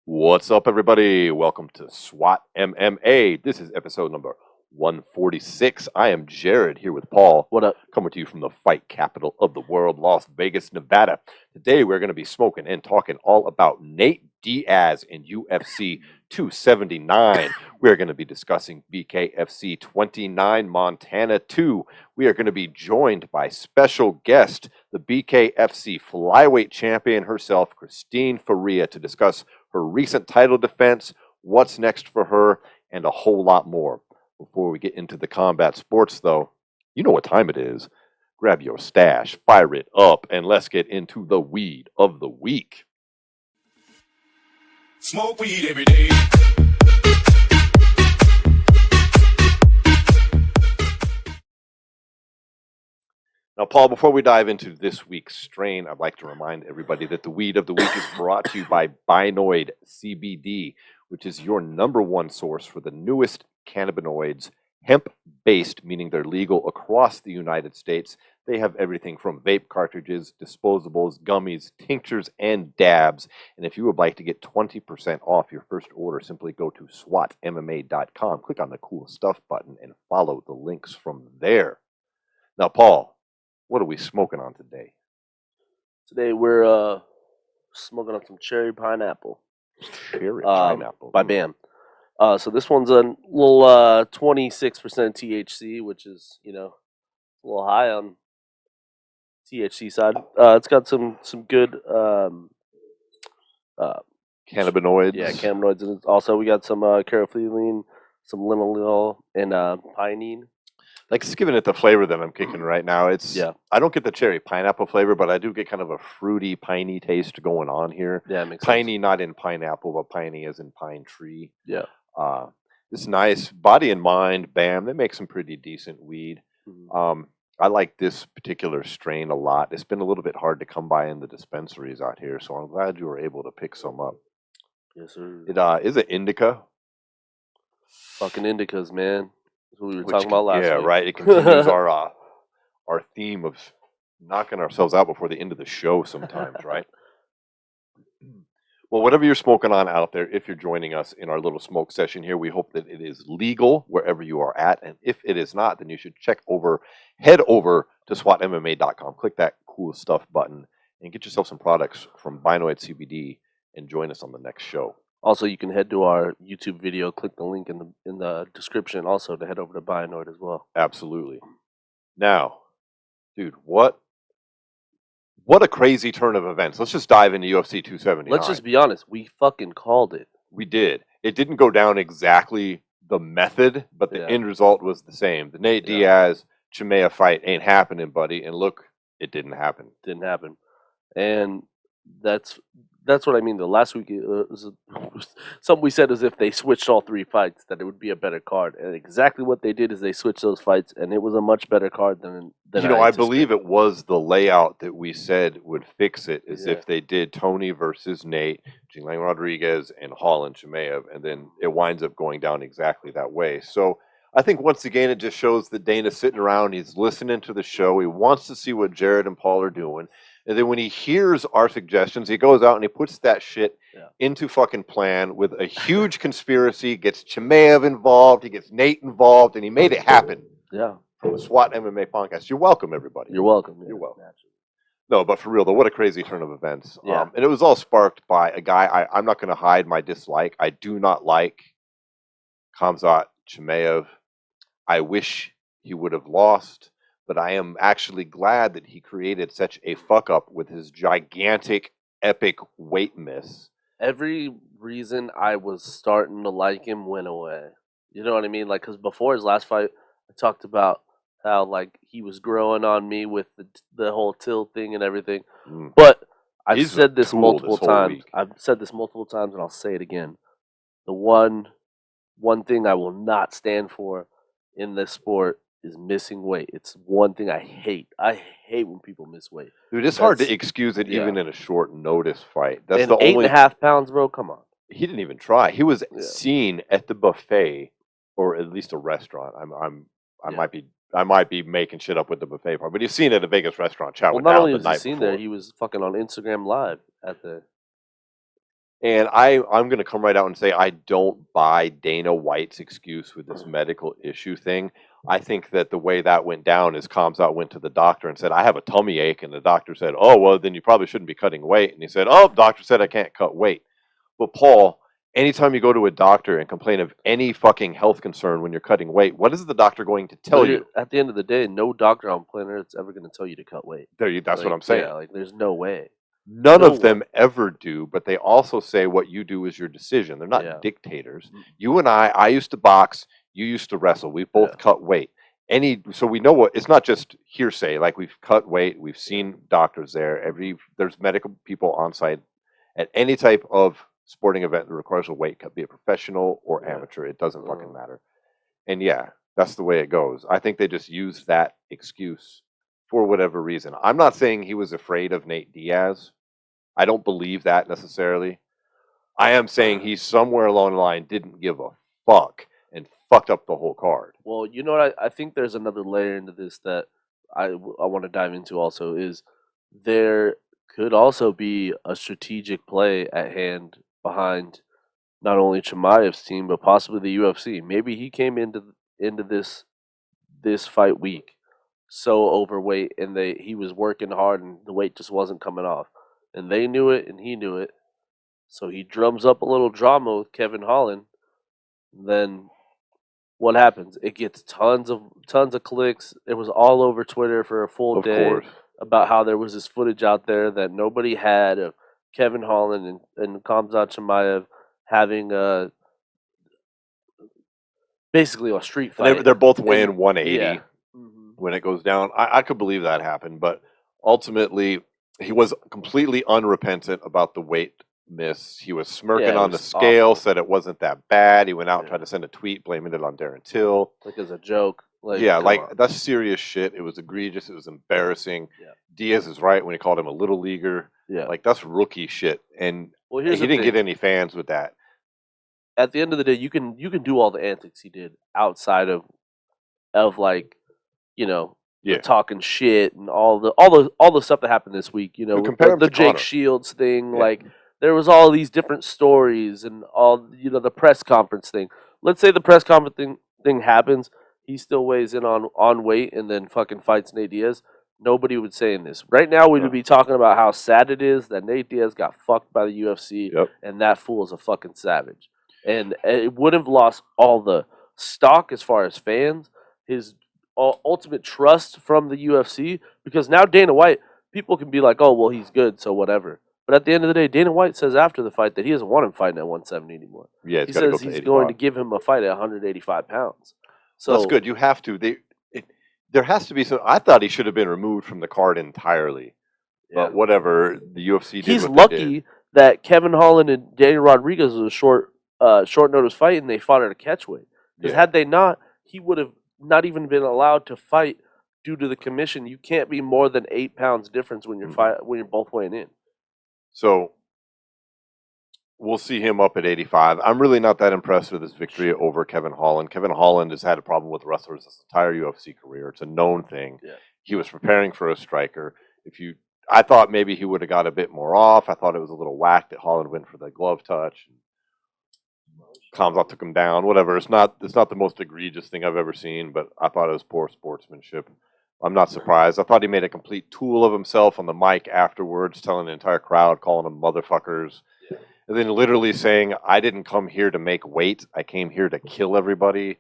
What's up, everybody? Welcome to SWAT MMA. This is episode number 146. I am Jared here with Paul. What up? Coming to you from the fight capital of the world, Las Vegas, Nevada. Today, we're going to be smoking and talking all about Nate Diaz in UFC 279. We're going to be discussing BKFC 29 Montana 2. We are going to be joined by special guest, the BKFC flyweight champion herself, Christine Ferea, to discuss her recent title defense, what's next for her, and a whole lot more. Before we get into the combat sports, though, you know what time it is. Grab your stash, fire it up, and let's get into the weed of the week. Smoke weed every day. Now, Paul, before we dive into this week's strain, I'd like to remind everybody that the weed of the week is brought to you by Binoid CBD, which is your number one source for the newest cannabinoids, hemp-based, meaning they're legal across the United States. They have everything from vape cartridges, disposables, gummies, tinctures, and dabs. And if you would like to get 20% off your first order, simply go to SWATMMA.com, click on the cool stuff button, and follow the links from there. Now, Paul, what are we smoking on today? Today we're smoking on some cherry pineapple. Cherry pineapple. By BAM. So this one's a little 26% THC, which is, a little high on THC side. It's got some good Cannabinoids. Yeah, cannabinoids. And also we got some carotene, some linalool, and pinene. Like, it's giving it the flavor that I'm kicking right now. I don't get the cherry pineapple flavor, but I do get kind of a fruity, piney taste going on here. Yeah, it makes piney, sense. not in pineapple, but piney as in pine tree. Yeah. It's nice. Body and mind, BAM. They make some pretty decent weed. Mm-hmm. I like this particular strain a lot. It's been a little bit hard to come by in the dispensaries out here, so I'm glad you were able to pick some up. Yes, sir. It is an indica. Fucking indicas, man. That's what we were talking about last week. Yeah, right. It continues our theme of knocking ourselves out before the end of the show sometimes, right? Well, whatever you're smoking on out there, if you're joining us in our little smoke session here, we hope that it is legal wherever you are at. And if it is not, then you should head over to SWATMMA.com, click that cool stuff button, and get yourself some products from Binoid CBD and join us on the next show. Also, you can head to our YouTube video, click the link in the description also to head over to Binoid as well. Absolutely. Now, dude, what a crazy turn of events. Let's just dive into UFC 279. Let's just be honest. We fucking called it. We did. It didn't go down exactly the method, but the end result was the same. The Nate Diaz Chimaev fight ain't happening, buddy. And look, it didn't happen. Didn't happen. And that's what I mean. The last week, something we said as if they switched all three fights, that it would be a better card. And exactly what they did is they switched those fights, and it was a much better card than I believe it was the layout that we said would fix it, is if they did Tony versus Nate, Jinglang Rodriguez, and Holland Chimaev, and then it winds up going down exactly that way. So I think once again it just shows that Dana's sitting around, he's listening to the show, he wants to see what Jared and Paul are doing. And then when he hears our suggestions, he goes out and he puts that shit into fucking plan with a huge conspiracy, gets Chimaev involved, he gets Nate involved, and he made it happen. Yeah. From the SWAT MMA podcast. You're welcome, everybody. You're welcome. You're welcome. No, but for real, though, what a crazy turn of events. Yeah. And it was all sparked by a guy, I'm not going to hide my dislike. I do not like Khamzat Chimaev. I wish he would have lost. But I am actually glad that he created such a fuck up with his gigantic, epic weight miss. Every reason I was starting to like him went away. You know what I mean? Like, because before his last fight, I talked about how, like, he was growing on me with the whole tilt thing and everything. But I've said this multiple times. I've said this multiple times, and I'll say it again. The one thing I will not stand for in this sport is missing weight. It's one thing I hate. I hate when people miss weight. Dude, it's hard to excuse it even in a short notice fight. That's and the only 8.5 pounds, bro. Come on. He didn't even try. He was seen at the buffet or at least a restaurant. I Yeah. might be making shit up with the buffet part, but you've seen at a Vegas restaurant Well, chowing not down only the was he night seen there, before. he was fucking on Instagram Live at the. And I'm going to come right out and say I don't buy Dana White's excuse with this medical issue thing. I think that the way that went down is Khamzat went to the doctor and said, I have a tummy ache. And the doctor said, oh, well, then you probably shouldn't be cutting weight. And he said, oh, doctor said I can't cut weight. But Paul, anytime you go to a doctor and complain of any fucking health concern when you're cutting weight, what is the doctor going to tell you? At the end of the day, no doctor on planet Earth is ever going to tell you to cut weight. That's what Like, I'm saying. Yeah, like there's no way. None No of them one. ever do, but they also say what you do is your decision. They're not Yeah. dictators. You and I used to box, you used to wrestle. We both Yeah. cut weight. So we know what it's not just hearsay. Like we've cut weight, we've seen doctors there. There's medical people on site at any type of sporting event that requires a weight cut, be it professional or Yeah. amateur. It doesn't fucking matter. And yeah, that's the way it goes. I think they just use that excuse for whatever reason. I'm not saying he was afraid of Nate Diaz. I don't believe that necessarily. I am saying he somewhere along the line didn't give a fuck and fucked up the whole card. Well, you know what? I think there's another layer into this that I want to dive into also is there could also be a strategic play at hand behind not only Chimaev's team but possibly the UFC. Maybe he came into this fight week so overweight and he was working hard and the weight just wasn't coming off. And they knew it and he knew it. So he drums up a little drama with Kevin Holland. Then what happens? It gets tons of clicks. It was all over Twitter for a full Of day course. about how there was this footage out there that nobody had of Kevin Holland and Khamzat Chimaev having basically a street fight. They're both weighing And- 180 yeah. Mhm. when it goes down. I could believe that happened, but ultimately he was completely unrepentant about the weight miss. He was smirking Yeah, it on the was scale, awful. said it wasn't that bad. He went out and Yeah. tried to send a tweet blaming it on Darren Till. Like as a joke. Like, Yeah, come like on. that's serious shit. It was egregious. It was embarrassing. Yeah. Diaz is right when he called him a little leaguer. Yeah. Like that's rookie shit, and Well, he here's the didn't get thing. any fans with that. At the end of the day, you can do all the antics he did outside of like, you know, Yeah. the talking shit and all the stuff that happened this week. You know, But with compare him the to Jake Conor. Shields thing. Yeah. Like there was all these different stories and all the press conference thing. Let's say the press conference thing happens. He still weighs in on weight and then fucking fights Nate Diaz. Nobody would say in this. Right now, we would be talking about how sad it is that Nate Diaz got fucked by the UFC, Yep. and that fool is a fucking savage. And it would have lost all the stock as far as fans, his ultimate trust from the UFC, because now Dana White, people can be like, oh, well, he's good, so whatever. But at the end of the day, Dana White says after the fight that he doesn't want him fighting at 170 anymore. Yeah, He says he's going to give him a fight at 185 pounds. So that's good. You have to. There has to be some. I thought he should have been removed from the card entirely. Yeah. But whatever, the UFC did. He's what they lucky did. that Kevin Holland and Daniel Rodriguez was a short notice fight and they fought at a catchweight. Because Yeah. had they not, he would have not even been allowed to fight due to the commission. You can't be more than 8 pounds difference when when you're both weighing in. So we'll see him up at 85. I'm really not that impressed with his victory over Kevin Holland. Kevin Holland has had a problem with wrestlers his entire UFC career. It's a known thing. Yeah. He was preparing for a striker. I thought maybe he would have got a bit more off. I thought it was a little whack that Holland went for the glove touch. Khamzat took him down. Whatever. It's not the most egregious thing I've ever seen, but I thought it was poor sportsmanship. I'm not surprised. I thought he made a complete tool of himself on the mic afterwards, telling the entire crowd, calling them motherfuckers. Yeah. And then literally saying, I didn't come here to make weight. I came here to kill everybody.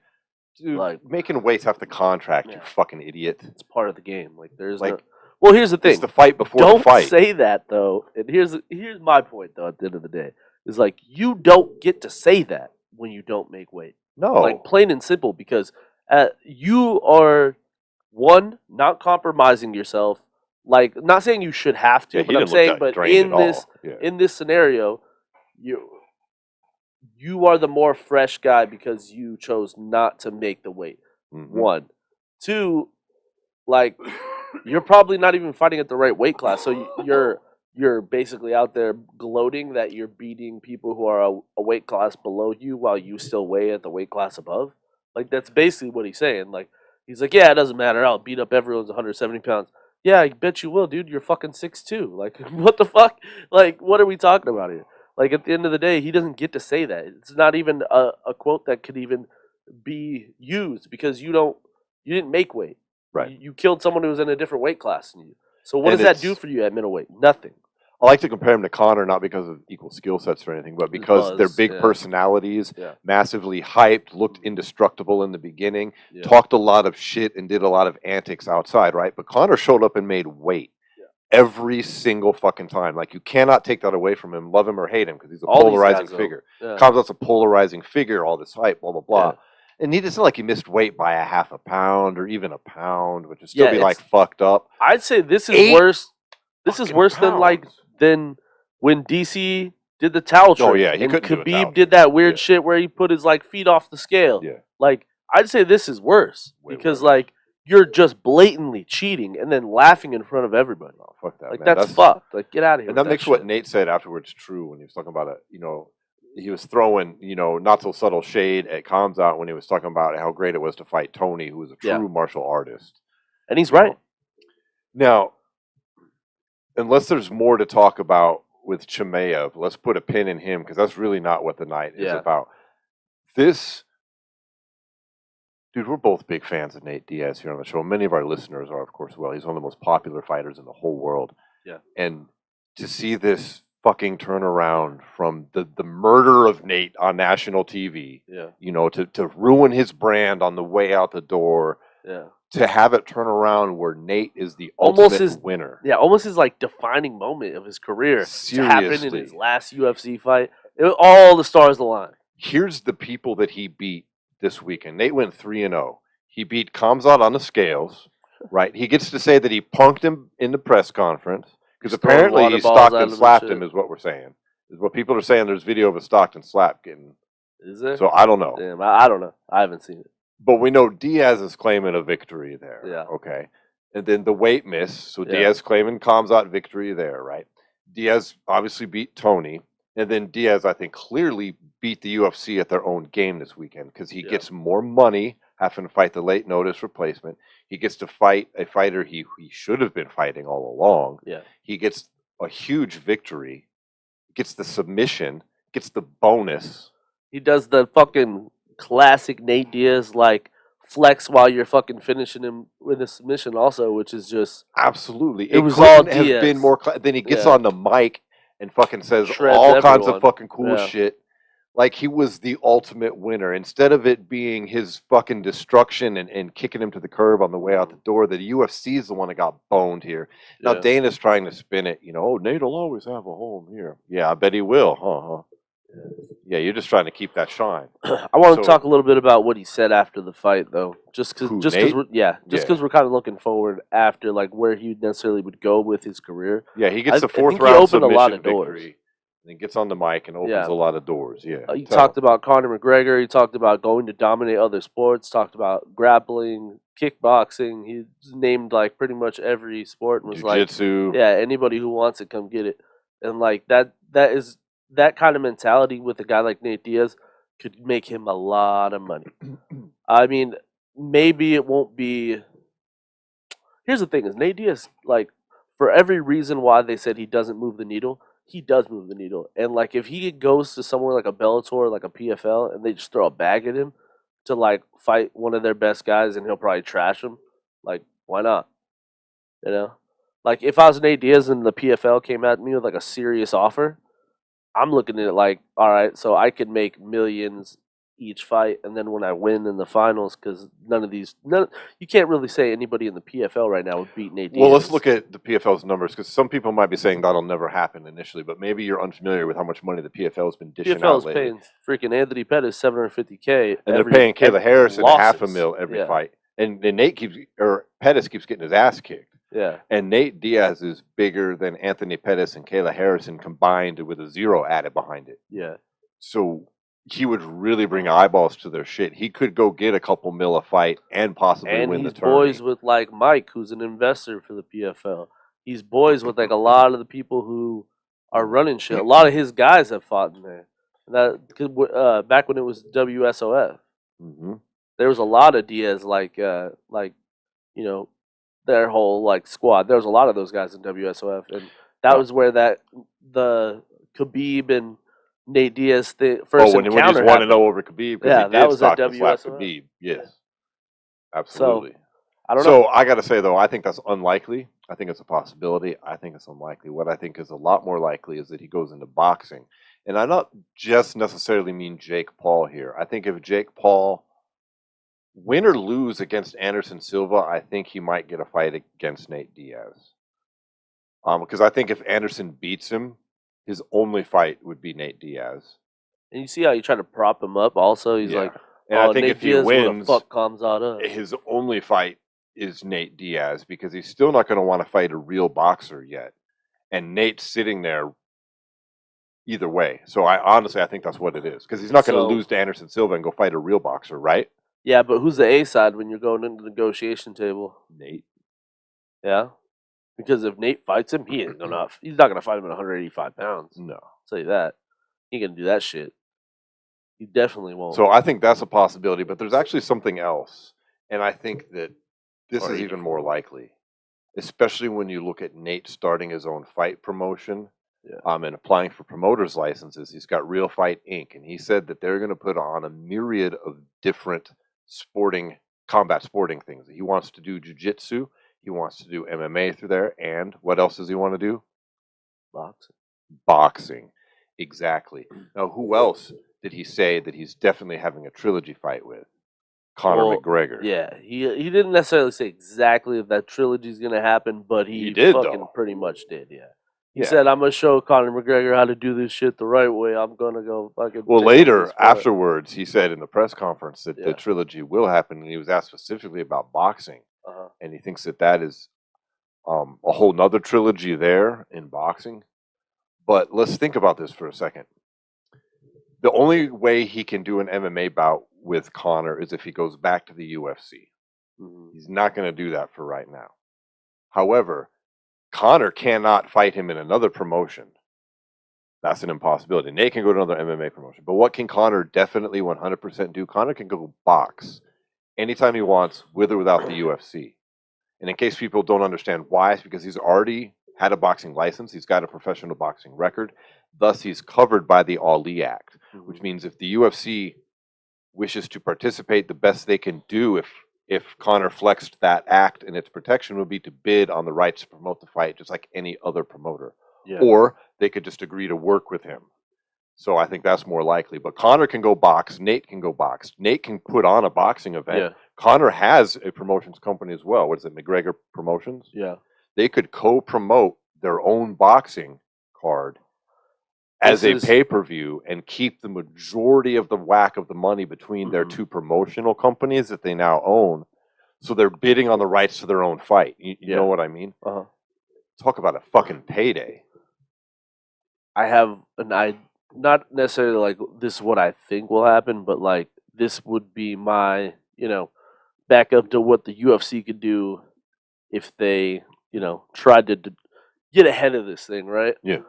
Dude, Like- making weights have to contract, you Yeah. fucking idiot. It's part of the game. Like there's Like, no. Well, here's the thing. It's the fight before Don't the fight. say that though. And here's my point though. At the end of the day, is like you don't get to say that when you don't make weight. No. Like plain and simple, because you are one not compromising yourself. Like not saying you should have to, Yeah, he but I'm didn't look saying, that but drained in at this all. Yeah. in this scenario, you are the more fresh guy because you chose not to make the weight. Mhm. 1, 2, like you're probably not even fighting at the right weight class, so you're basically out there gloating that you're beating people who are a weight class below you while you still weigh at the weight class above. Like, that's basically what he's saying. Like, he's like, yeah, it doesn't matter. I'll beat up everyone's 170 pounds. Yeah, I bet you will, dude. You're fucking 6'2". Like, what the fuck? Like, what are we talking about here? Like, at the end of the day, he doesn't get to say that. It's not even a quote that could even be used because you didn't make weight. Right. You killed someone who was in a different weight class than you. So what And does that do for you at middleweight? Nothing. I like to compare him to Connor, not because of equal skill sets or anything, but because they're Buzz, big yeah. personalities, Yeah. massively hyped, looked indestructible in the beginning, Yeah. talked a lot of shit and did a lot of antics outside, right? But Connor showed up and made weight Yeah. every single fucking time. Like, you cannot take that away from him, love him or hate him, because he's a All these polarizing guys, figure. Yeah. Khamzat's a polarizing figure, all this hype, blah, blah, blah. Yeah. And it's not like he missed weight by a half a pound or even a pound, which would still be like fucked up. I'd say this is 8 worse. This is worse pounds. than when DC did the towel trick. Oh, yeah, he and couldn't do a towel Khabib did that weird Yeah. shit where he put his like feet off the scale. Yeah. Like, I'd say this is worse Way because worse. like you're just blatantly cheating and then laughing in front of everybody. Oh, fuck that, Like, man. that's fucked. Like, get out of here. And with that makes shit. what Nate said afterwards true when he was talking about it. You know, he was throwing, not so subtle shade at Khamzat when he was talking about how great it was to fight Tony, who was a true martial artist. And he's right. Now, unless there's more to talk about with Chimaev, let's put a pin in him, because that's really not what the night is about. This, dude, we're both big fans of Nate Diaz here on the show. Many of our listeners are, of course, well. He's one of the most popular fighters in the whole world. Yeah. And to see this fucking turnaround from the murder of Nate on national TV, to ruin his brand on the way out the door, to have it turn around where Nate is the ultimate winner. Yeah, almost his like defining moment of his career to happen in his last UFC fight. All the stars aligned. Here's the people that he beat this weekend. Nate went 3-0. He beat Khamzat on the scales, right? He gets to say that he punked him in the press conference because apparently he Stockton slapped him, is what we're saying. Is what people are saying. There's video of a Stockton slap getting. Is there? So I don't know. Damn, I don't know. I haven't seen it. But we know Diaz is claiming a victory there. Yeah. Okay. And then the weight miss. So Diaz claiming Khamzat victory there, right? Diaz obviously beat Tony. And then Diaz, I think, clearly beat the UFC at their own game this weekend because he gets more money having to fight the late notice replacement. He gets to fight a fighter he should have been fighting all along. Yeah. He gets a huge victory, gets the submission, gets the bonus. He does the fucking classic Nate Diaz, like, flex while you're fucking finishing him with a submission also, which is just... Absolutely. It was all have Diaz. Been more then he gets on the mic and fucking says Shreds all kinds everyone. of fucking cool shit. Like, he was the ultimate winner. Instead of it being his fucking destruction and kicking him to the curb on the way out the door, the UFC is the one that got boned here. Now, Dana's trying to spin it, oh, Nate will always have a home here. Yeah, I bet he will, huh? Yeah, you're just trying to keep that shine. I want to talk a little bit about what he said after the fight, though, just because we're kind of looking forward after like where he necessarily would go with his career. Yeah, he gets the fourth round submission a lot of victory, and then gets on the mic and opens a lot of doors. Yeah, he talked about Conor McGregor. He talked about going to dominate other sports. Talked about grappling, kickboxing. He named like pretty much every sport and was Jiu-jitsu. like, anybody who wants it, come get it. And like that kind of mentality with a guy like Nate Diaz could make him a lot of money. I mean, maybe it won't be. Here's the thing: is Nate Diaz, like, for every reason why they said he doesn't move the needle, he does move the needle. And like, if he goes to somewhere like a Bellator, like a PFL, and they just throw a bag at him to like fight one of their best guys, and he'll probably trash him. Like, why not? Like, if I was Nate Diaz and the PFL came at me with like a serious offer, I'm looking at it like, all right, so I could make millions each fight, and then when I win in the finals, because you can't really say anybody in the PFL right now would beat Nate Diaz. Well, let's look at the PFL's numbers, because some people might be saying that'll never happen initially, but maybe you're unfamiliar with how much money the PFL has been dishing out lately. Paying freaking Anthony Pettis $750K, and they're paying Kayla Harrison $500,000 every fight, and Pettis keeps getting his ass kicked. Yeah. And Nate Diaz is bigger than Anthony Pettis and Kayla Harrison combined with a zero added behind it. Yeah. So he would really bring eyeballs to their shit. He could go get a couple mil a fight and possibly win the tournament. And he's boys with like Mike, who's an investor for the PFL. He's boys with like a lot of the people who are running shit. A lot of his guys have fought in there. Back when it was WSOF. Mm-hmm. there was a lot of Diaz you know, their whole like squad. There was a lot of those guys in WSOF, and that No. was where the Khabib and Nate Diaz Oh, first when he's encounter 1-0 happened. over Khabib, because Yeah, he that did was at stock and slap WSOF. Khabib. Yeah. Yes, So absolutely. I don't know. So I got to say though, I think that's unlikely. I think it's a possibility. I think it's unlikely. What I think is a lot more likely is that he goes into boxing, and I not just necessarily mean Jake Paul here. I think if Jake Paul win or lose against Anderson Silva, I think he might get a fight against Nate Diaz. Because I think if Anderson beats him, his only fight would be Nate Diaz. And you see how you try to prop him up. Also, he's Yeah. like, And I "Oh, think Nate if he Diaz would have wins, fucked Khamzat up." his only fight is Nate Diaz because he's still not going to want to fight a real boxer yet. And Nate's sitting there either way. So I think that's what it is because he's not going to So lose to Anderson Silva and go fight a real boxer, right? yeah, but who's the A side when you're going into the negotiation table? Nate. Yeah, because if Nate fights him, he's not gonna fight him at 185 pounds. No. I'll tell you that. He ain't gonna do that shit. He definitely won't. So I think that's a possibility, but there's actually something else. And I think that this Or is even 84. more likely, especially when you look at Nate starting his own fight promotion. Yeah. And applying for promoters licenses. He's got Real Fight Inc. And he said that they're going to put on a myriad of different combat sporting things. He wants to do jiu-jitsu. He wants to do MMA through there. And what else does he want to do? Boxing. Boxing. Exactly. Now, who else did he say that he's definitely having a trilogy fight with? Conor McGregor. Yeah, he didn't necessarily say exactly if that trilogy is gonna happen, but he did, fucking though. pretty much did. Yeah. He Yeah. said, "I'm gonna show Conor McGregor how to do this shit the right way. I'm gonna go fucking." Well, take over later, the sport." afterwards, he said in the press conference that Yeah. the trilogy will happen, and he was asked specifically about boxing. Uh-huh. And he thinks that is a whole nother trilogy there in boxing. But let's think about this for a second. The only way he can do an MMA bout with Conor is if he goes back to the UFC. Mhm. He's not going to do that for right now. However, Conor cannot fight him in another promotion. That's an impossibility. Nate can go to another MMA promotion. But what can Conor definitely 100% do? Conor can go box anytime he wants, with or without the UFC. And in case people don't understand why, it's because he's already had a boxing license. He's got a professional boxing record. Thus, he's covered by the Ali Act, which means if the UFC wishes to participate, the best they can do if Conor flexed that act and its protection would be to bid on the rights to promote the fight, just like any other promoter. Yeah. Or they could just agree to work with him. So I think that's more likely. But Conor can go box. Nate can go box. Nate can put on a boxing event. Yeah. Conor has a promotions company as well. What is it, McGregor Promotions? Yeah. They could co-promote their own boxing card as a pay-per-view and keep the majority of the whack of the money between their two promotional companies that they now own. So they're bidding on the rights to their own fight. You know what I mean? Uh-huh. Talk about a fucking payday. I have not necessarily like this is what I think will happen, but like this would be my, back up to what the UFC could do if they, tried to get ahead of this thing, right? Yeah.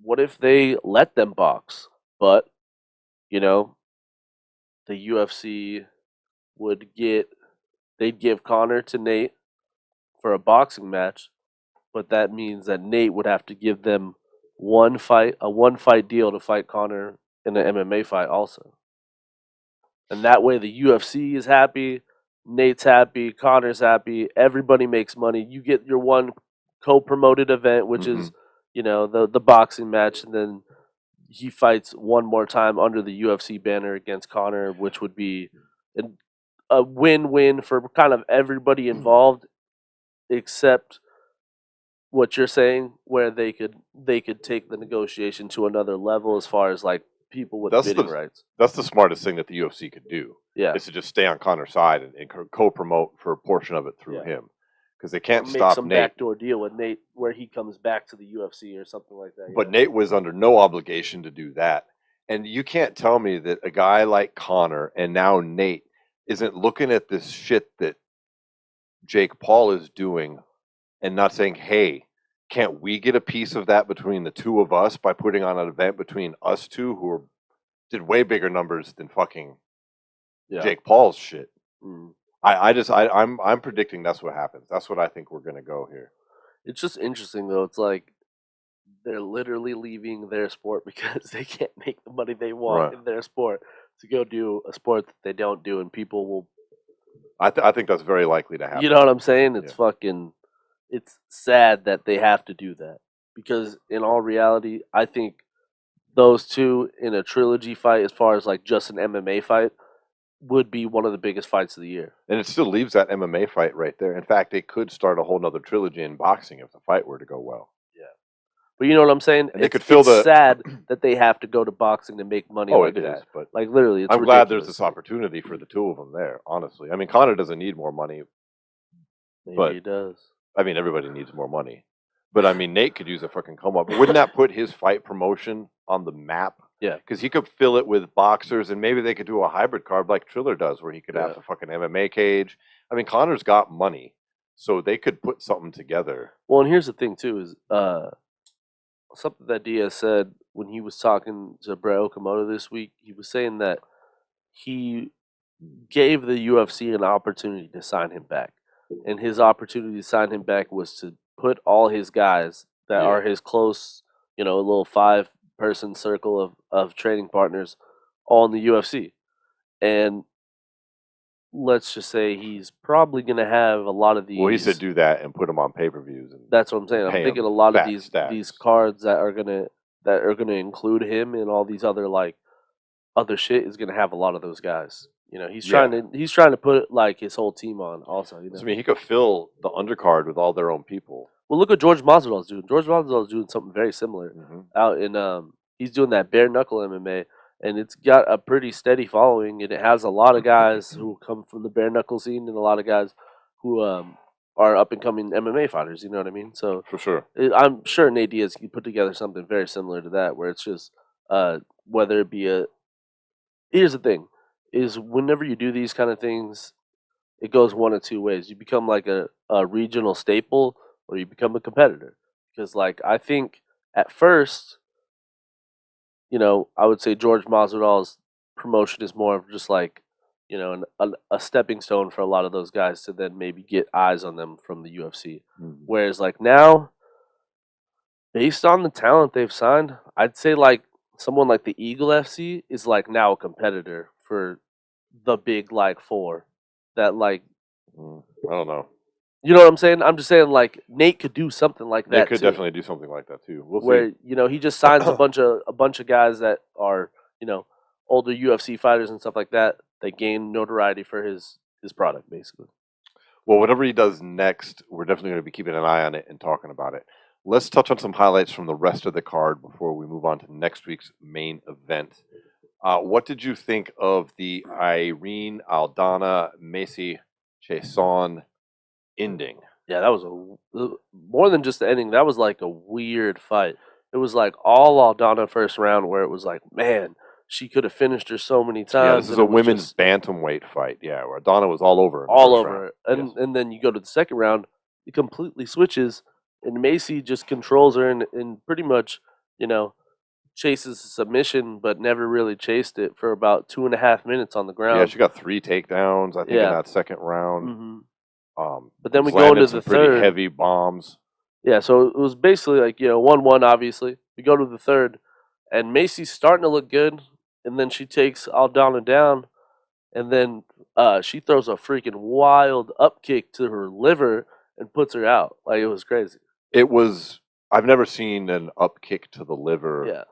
What if they let them box, but the UFC they'd give Conor to Nate for a boxing match, but that means that Nate would have to give them a one fight deal to fight Conor in an MMA fight also. And that way the UFC is happy, Nate's happy, Conor's happy, everybody makes money. You get your one co-promoted event, which is, the boxing match, and then he fights one more time under the UFC banner against Conor, which would be a win-win for kind of everybody involved, except what you're saying, where they could take the negotiation to another level as far as like people with bidding rights. That's the smartest thing that the UFC could do. Yeah, is to just stay on Conor's side and co-promote for a portion of it through him, because they can't stop some Nate. backdoor deal with Nate where he comes back to the UFC or something like that. But Nate was under no obligation to do that, and you can't tell me that a guy like Conor and now Nate isn't looking at this shit that Jake Paul is doing and not saying, hey, can't we get a piece of that between the two of us by putting on an event between us two who did way bigger numbers than fucking Jake Paul's shit. Mm. I'm predicting that's what happens. That's what I think we're gonna go here. It's just interesting though. It's like they're literally leaving their sport because they can't make the money they want in their sport to go do a sport that they don't do, and people will. I think that's very likely to happen. You know what I'm saying? It's fucking. It's sad that they have to do that because, in all reality, I think those two in a trilogy fight, as far as like just an MMA fight, would be one of the biggest fights of the year. And it still leaves that MMA fight right there. In fact, they could start a whole nother trilogy in boxing if the fight were to go well. Yeah. But you know what I'm saying? And they could fill it's sad that they have to go to boxing to make money like it that. is, but like literally, it's I'm ridiculous. glad there's this opportunity for the two of them there, honestly. I mean, Conor doesn't need more money. Maybe he does. I mean, everybody needs more money. But I mean, Nate could use a fucking come up. Wouldn't that put his fight promotion on the map? Yeah. Because he could fill it with boxers, and maybe they could do a hybrid card like Triller does, where he could have a fucking MMA cage. I mean, Conor's got money, so they could put something together. Well, and here's the thing, too, is something that Diaz said when he was talking to Brett Okamoto this week. He was saying that he gave the UFC an opportunity to sign him back. And his opportunity to sign him back was to put all his guys that are his close, a little 5-person circle of training partners all in the UFC. And let's just say he's probably going to have a lot of these. Well, he said do that and put them on pay-per-views. That's what I'm saying. I'm thinking a lot of these cards that are gonna include him and all these other other shit is gonna have a lot of those guys. He's trying to put like his whole team on also. I mean, he could fill the undercard with all their own people. Well, look what George Masvidal's doing. George Masvidal's doing something very similar out in he's doing that bare knuckle MMA, and it's got a pretty steady following, and it has a lot of guys who come from the bare knuckle scene and a lot of guys who are up and coming MMA fighters. You know what I mean? So for sure, I'm sure Nate Diaz can put together something very similar to that, where it's just whether it be here's the thing. Is whenever you do these kind of things, it goes one of two ways. You become like a regional staple, or you become a competitor. Because, I think at first, I would say George Masvidal's promotion is more of just a stepping stone for a lot of those guys to then maybe get eyes on them from the UFC. Whereas, now, based on the talent they've signed, I'd say someone like the Eagle FC is now a competitor for the big 4 that I don't know. You know what I'm saying? I'm just saying Nate could do something like that. Nate could definitely do something like that too. We'll see. Where he just signs a bunch of guys that are older UFC fighters and stuff like that. They gain notoriety for his product basically. Well, whatever he does next, we're definitely going to be keeping an eye on it and talking about it. Let's touch on some highlights from the rest of the card before we move on to next week's main event. What did you think of the Irene Aldana Macy Chiasson ending? Yeah, that was more than just the ending. That was a weird fight. It was all Aldana first round, where it was man, she could have finished her so many times. Yeah, this is a women's bantamweight fight. Yeah, where Aldana was all over her. All over her. And then you go to the second round, it completely switches, and Macy just controls her and pretty much, chases submission, but never really chased it for about 2.5 minutes on the ground. Yeah, she got 3 takedowns, I think, in that second round. But then we go into the pretty third. Heavy bombs. Yeah, so it was basically 1-1, obviously. We go to the third, and Macy's starting to look good, and then she takes Aldana down, and then she throws a freaking wild up kick to her liver and puts her out. It was crazy. I've never seen an up kick to the liver,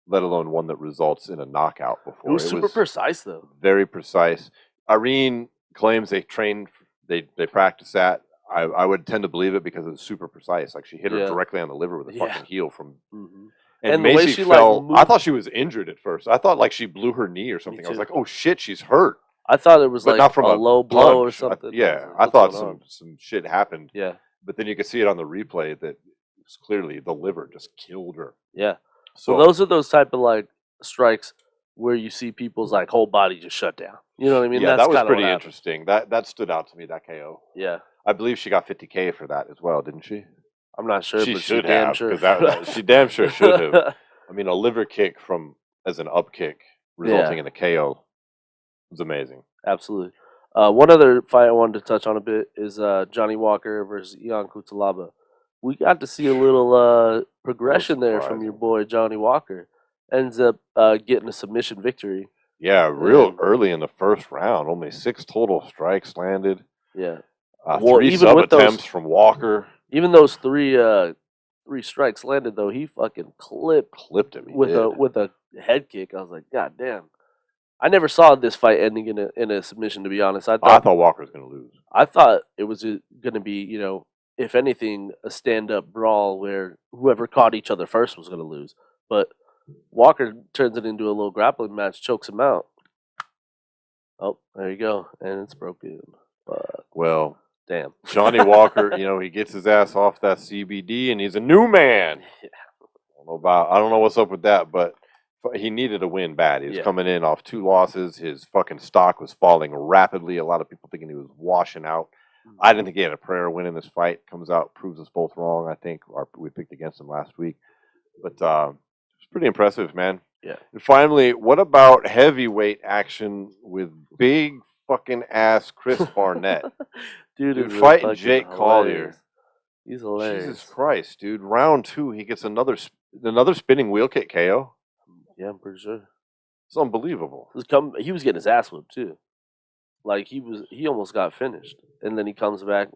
let alone one that results in a knockout before. It was super precise, though. Very precise. Irene claims they trained, they practice that. I would tend to believe it because it was super precise. She hit her directly on the liver with a fucking heel from. And Macy the way she fell. I thought she was injured at first. I thought she blew her knee or something. I was like, oh shit, she's hurt. I thought it was not from a low blow or something. I thought some shit happened. Yeah. But then you could see it on the replay that clearly the liver just killed her. Yeah. So those are those type of strikes where you see people's whole body just shut down. You know what I mean? Yeah, that was pretty interesting. That stood out to me, that KO. Yeah. I believe she got $50K for that as well, didn't she? I'm not sure, she but should she damn have, sure. She damn sure should have. I mean, a liver kick as an up kick resulting in a KO was amazing. Absolutely. One other fight I wanted to touch on a bit is Johnny Walker versus Ian Cutelaba. We got to see a little progression there from your surprising. boy Johnny Walker. Ends up getting a submission victory. Yeah, real And early in the first round. Only 6 total strikes landed. yeah, 3 even sub with attempts those, from Walker. even those three strikes landed though, he fucking Clipped him. He with did. a head kick. I was like, God damn. I never saw this fight ending in a submission. To be honest, I thought Walker was going to lose. I thought it was going to be, if anything, a stand-up brawl where whoever caught each other first was going to lose. But Walker turns it into a little grappling match, chokes him out. Oh, there you go, and it's broken. Well, Damn. Johnny Walker, he gets his ass off that CBD and he's a new man. I don't know what's up with that, but he needed a win bad. He was coming in off 2 losses. His fucking stock was falling rapidly. A lot of people thinking he was washing out. I didn't think he had a prayer win in this fight. Comes out, proves us both wrong. I think we picked against him last week, but it's pretty impressive, man. Yeah. And finally, what about heavyweight action with big fucking ass Chris Barnett? Dude, fighting Jake Collier. He's hilarious. Jesus Christ, dude! Round 2, he gets another spinning wheel kick KO. Yeah, I'm pretty sure. It's unbelievable. He was getting his ass whipped too. Like he almost got finished, and then he comes back,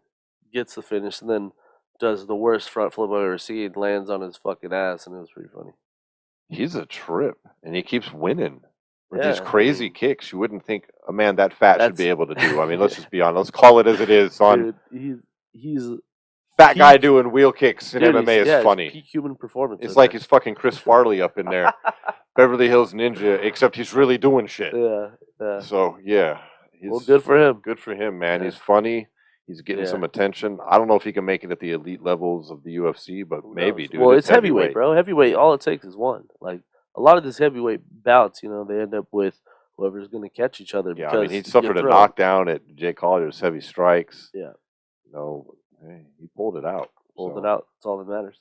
gets the finish, and then does the worst front flip I've ever seen. Lands on his fucking ass, and it was pretty funny. He's a trip, and he keeps winning with Yeah, these crazy kicks. You wouldn't think a man that fat should be That's- able to do. I mean, let's just be honest. Let's call it as it is, son. Dude, he's Fat guy peak- doing wheel kicks in dude, MMA he's- is yeah, funny. It's peak human performance. It's right like there. he's fucking Chris Farley up in there, Beverly Hills Ninja, except he's really doing shit. Yeah. So yeah, Well, good for him. Good for him, man. Yeah. He's funny. He's getting Yeah. some attention. I don't know if he can make it at the elite levels of the UFC, but Who maybe, knows? dude. Well, it's heavyweight, bro. Heavyweight, all it takes is one. Like a lot of these heavyweight bouts, they end up with whoever's going to catch each other. Yeah, because I mean, he suffered a knockdown at Jake Collier's heavy strikes. Yeah. Hey, he pulled it out. Pulled it out. That's all that matters.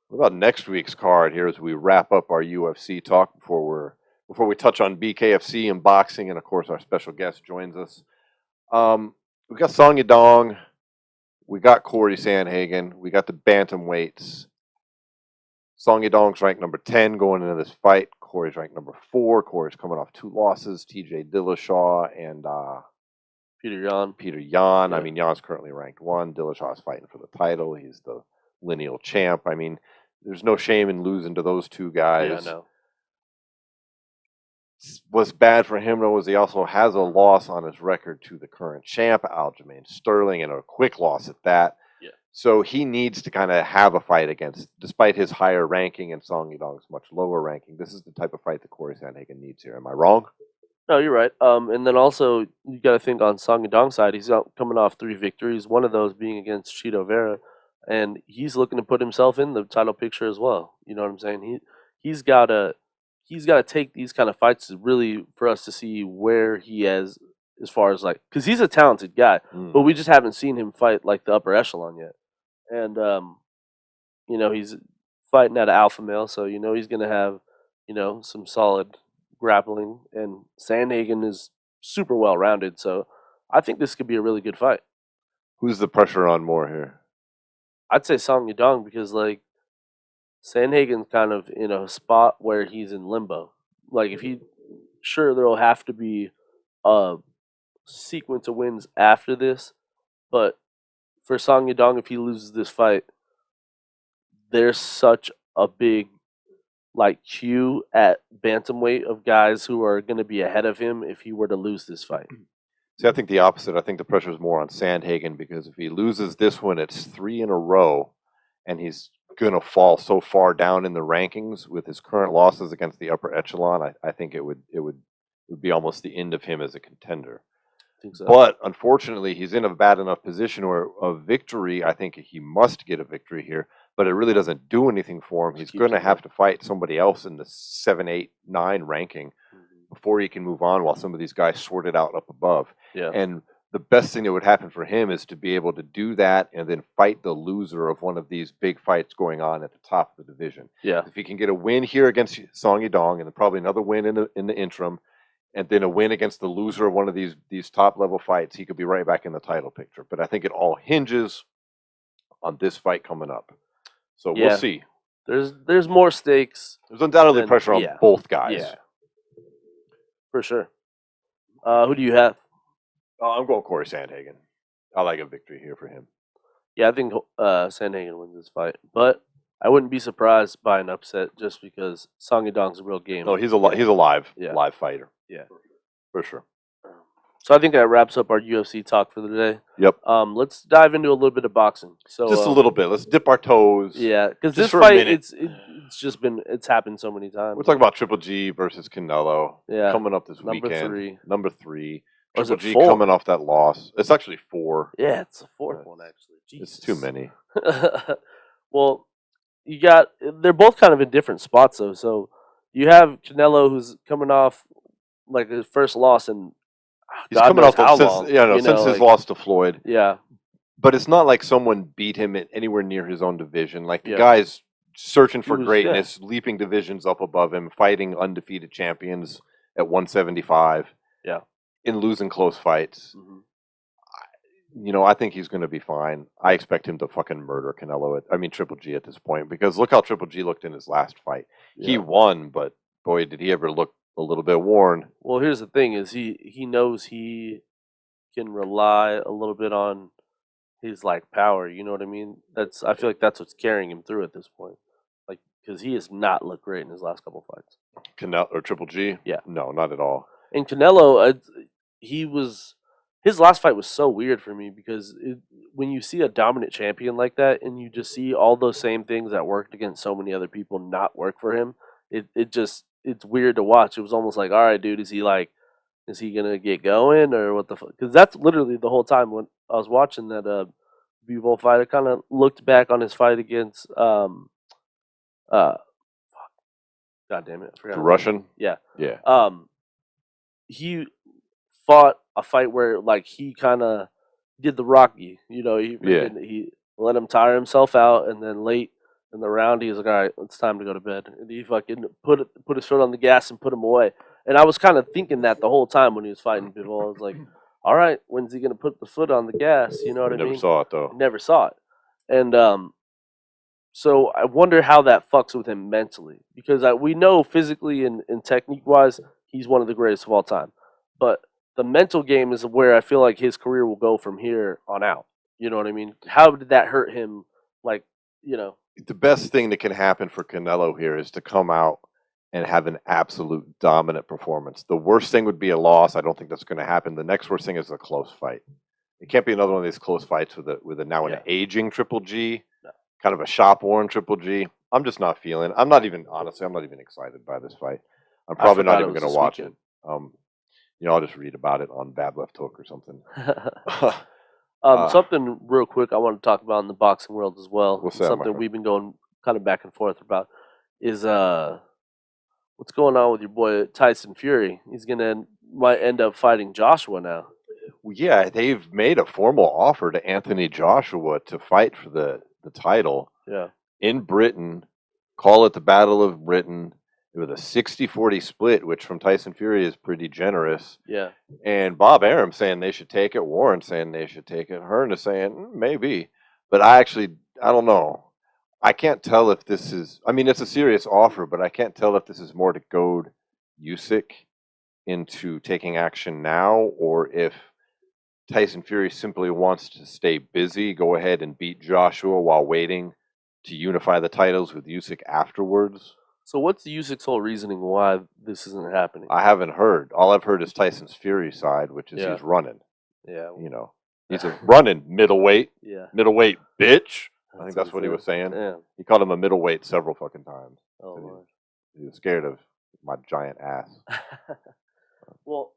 What about next week's card here as we wrap up our UFC talk before we touch on BKFC and boxing, and of course our special guest joins us. We got Song Yadong, we got Corey Sandhagen, we got the bantamweights. Song Yadong's ranked number 10 going into this fight. Corey's ranked number 4. Corey's coming off 2 losses. TJ Dillashaw and Peter Yan. Yeah. Yeah. I mean, Yan's currently ranked 1. Dillashaw's fighting for the title. He's the lineal champ. I mean, there's no shame in losing to those 2 guys. Yeah, no. What's bad for him, though, is he also has a loss on his record to the current champ, Aljamain Sterling, and a quick loss at that. Yeah. So he needs to kind of have a fight against, despite his higher ranking and Song Yadong's much lower ranking. This is the type of fight that Corey Sandhagen needs here. Am I wrong? No, you're right. And then also you got to think on Song Yadong's side, he's coming off 3 victories. One of those being against Chito Vera, and he's looking to put himself in the title picture as well. You know what I'm saying? He's got to take these kind of fights to really for us to see where he is as far as because he's a talented guy, but we just haven't seen him fight like the upper echelon yet. And he's fighting at an alpha male, so he's gonna have some solid grappling, and Sandhagen is super well rounded, so I think this could be a really good fight. Who's the pressure on more here? I'd say Song Yadong because Sandhagen's kind of in a spot where he's in limbo. If there'll have to be a sequence of wins after this, but for Song Yadong, if he loses this fight, there's such a big queue at bantamweight of guys who are going to be ahead of him if he were to lose this fight. See, I think the opposite. I think the pressure is more on Sandhagen because if he loses this one, it's 3 in a row, and he's going to fall so far down in the rankings with his current losses against the upper echelon. I think it would be almost the end of him as a contender. I think so. But unfortunately, he's in a bad enough position where a victory, I think he must get a victory here, but it really doesn't do anything for him. He's going to have to fight somebody else in the 7, 8, 9 ranking before he can move on while some of these guys sort it out up above. Yeah. And the best thing that would happen for him is to be able to do that and then fight the loser of one of these big fights going on at the top of the division. Yeah. If he can get a win here against Song Yadong and then probably another win in the interim, and then a win against the loser of one of these top level fights, he could be right back in the title picture. But I think it all hinges on this fight coming up. So we'll Yeah. see. There's more stakes. There's undoubtedly Then, pressure on yeah. both guys. Yeah. For sure. Who do you have? I'm going Corey Sandhagen. I like a victory here for him. Yeah, I think Sandhagen wins this fight, but I wouldn't be surprised by an upset just because Song Yadong's a real game. No, he's a live fighter. Yeah, for sure. So I think that wraps up our UFC talk for the day. Yep. Let's dive into a little bit of boxing. So just a little bit. Let's dip our toes. Yeah, because this fight, it's happened so many times. We're talking about Triple G versus Canelo. Yeah, coming up this weekend. Number three. Triple G coming off that loss. It's actually 4. Yeah, it's a 4th one actually. Jesus. It's too many. Well, they're both kind of in different spots though. So you have Canelo, who's coming off like his first loss in he's coming off since his loss to Floyd. Yeah. But it's not like someone beat him anywhere near his own division. Like the guy's searching for greatness, leaping divisions up above him, fighting undefeated champions at 175. Yeah. In losing close fights. Mm-hmm. I think he's going to be fine. I expect him to fucking murder Triple G at this point, because look how Triple G looked in his last fight. Yeah. He won, but boy, did he ever look a little bit worn. Well, here's the thing: is he knows he can rely a little bit on his power. You know what I mean? I feel like that's what's carrying him through at this point. Because he has not looked great in his last couple fights. Canelo or Triple G? Yeah, no, not at all. And Canelo, his last fight was so weird for me because when you see a dominant champion like that and you just see all those same things that worked against so many other people not work for him, it's weird to watch. It was almost like, all right, dude, is he gonna get going or what the fuck? Because that's literally the whole time when I was watching that Bivol fight, I kind of looked back on his fight against God damn it, I forgot. The Russian? Yeah. Yeah. He fought a fight where he kind of did the Rocky, he let him tire himself out, and then late in the round he was like, all right, it's time to go to bed, and he fucking put his foot on the gas and put him away. And I was kind of thinking that the whole time when he was fighting Bivol. I was like, all right, when's he gonna put the foot on the gas? You know what I mean? Never saw it though. Never saw it. And so I wonder how that fucks with him mentally, because we know physically and technique wise he's one of the greatest of all time, but the mental game is where I feel like his career will go from here on out. You know what I mean? How did that hurt him? The best thing that can happen for Canelo here is to come out and have an absolute dominant performance. The worst thing would be a loss. I don't think that's going to happen. The next worst thing is a close fight. It can't be another one of these close fights with an aging Triple G, kind of a shop-worn Triple G. I'm just not feeling. I'm not even excited by this fight. I'm probably not even going to watch it. I'll just read about it on Bad Left Hook or something. Something real quick I want to talk about in the boxing world as well. What's that, something we've been going kind of back and forth about is what's going on with your boy Tyson Fury. He's might end up fighting Joshua now. Yeah, they've made a formal offer to Anthony Joshua to fight for the title. Yeah. In Britain, call it the Battle of Britain, with a 60-40 split, which from Tyson Fury is pretty generous. Yeah. And Bob Arum saying they should take it. Warren saying they should take it. Hearn is saying maybe. But I don't know. I can't tell if this is, it's a serious offer, but I can't tell if this is more to goad Usyk into taking action now, or if Tyson Fury simply wants to stay busy, go ahead and beat Joshua while waiting to unify the titles with Usyk afterwards. So what's Usyk's whole reasoning why this isn't happening? I haven't heard. All I've heard is Tyson's Fury side, which is he's running. Yeah. He's a running middleweight. Yeah. Middleweight bitch. I think that's what he was saying. Yeah. He called him a middleweight several fucking times. Oh, Lord. He was scared of my giant ass. Well,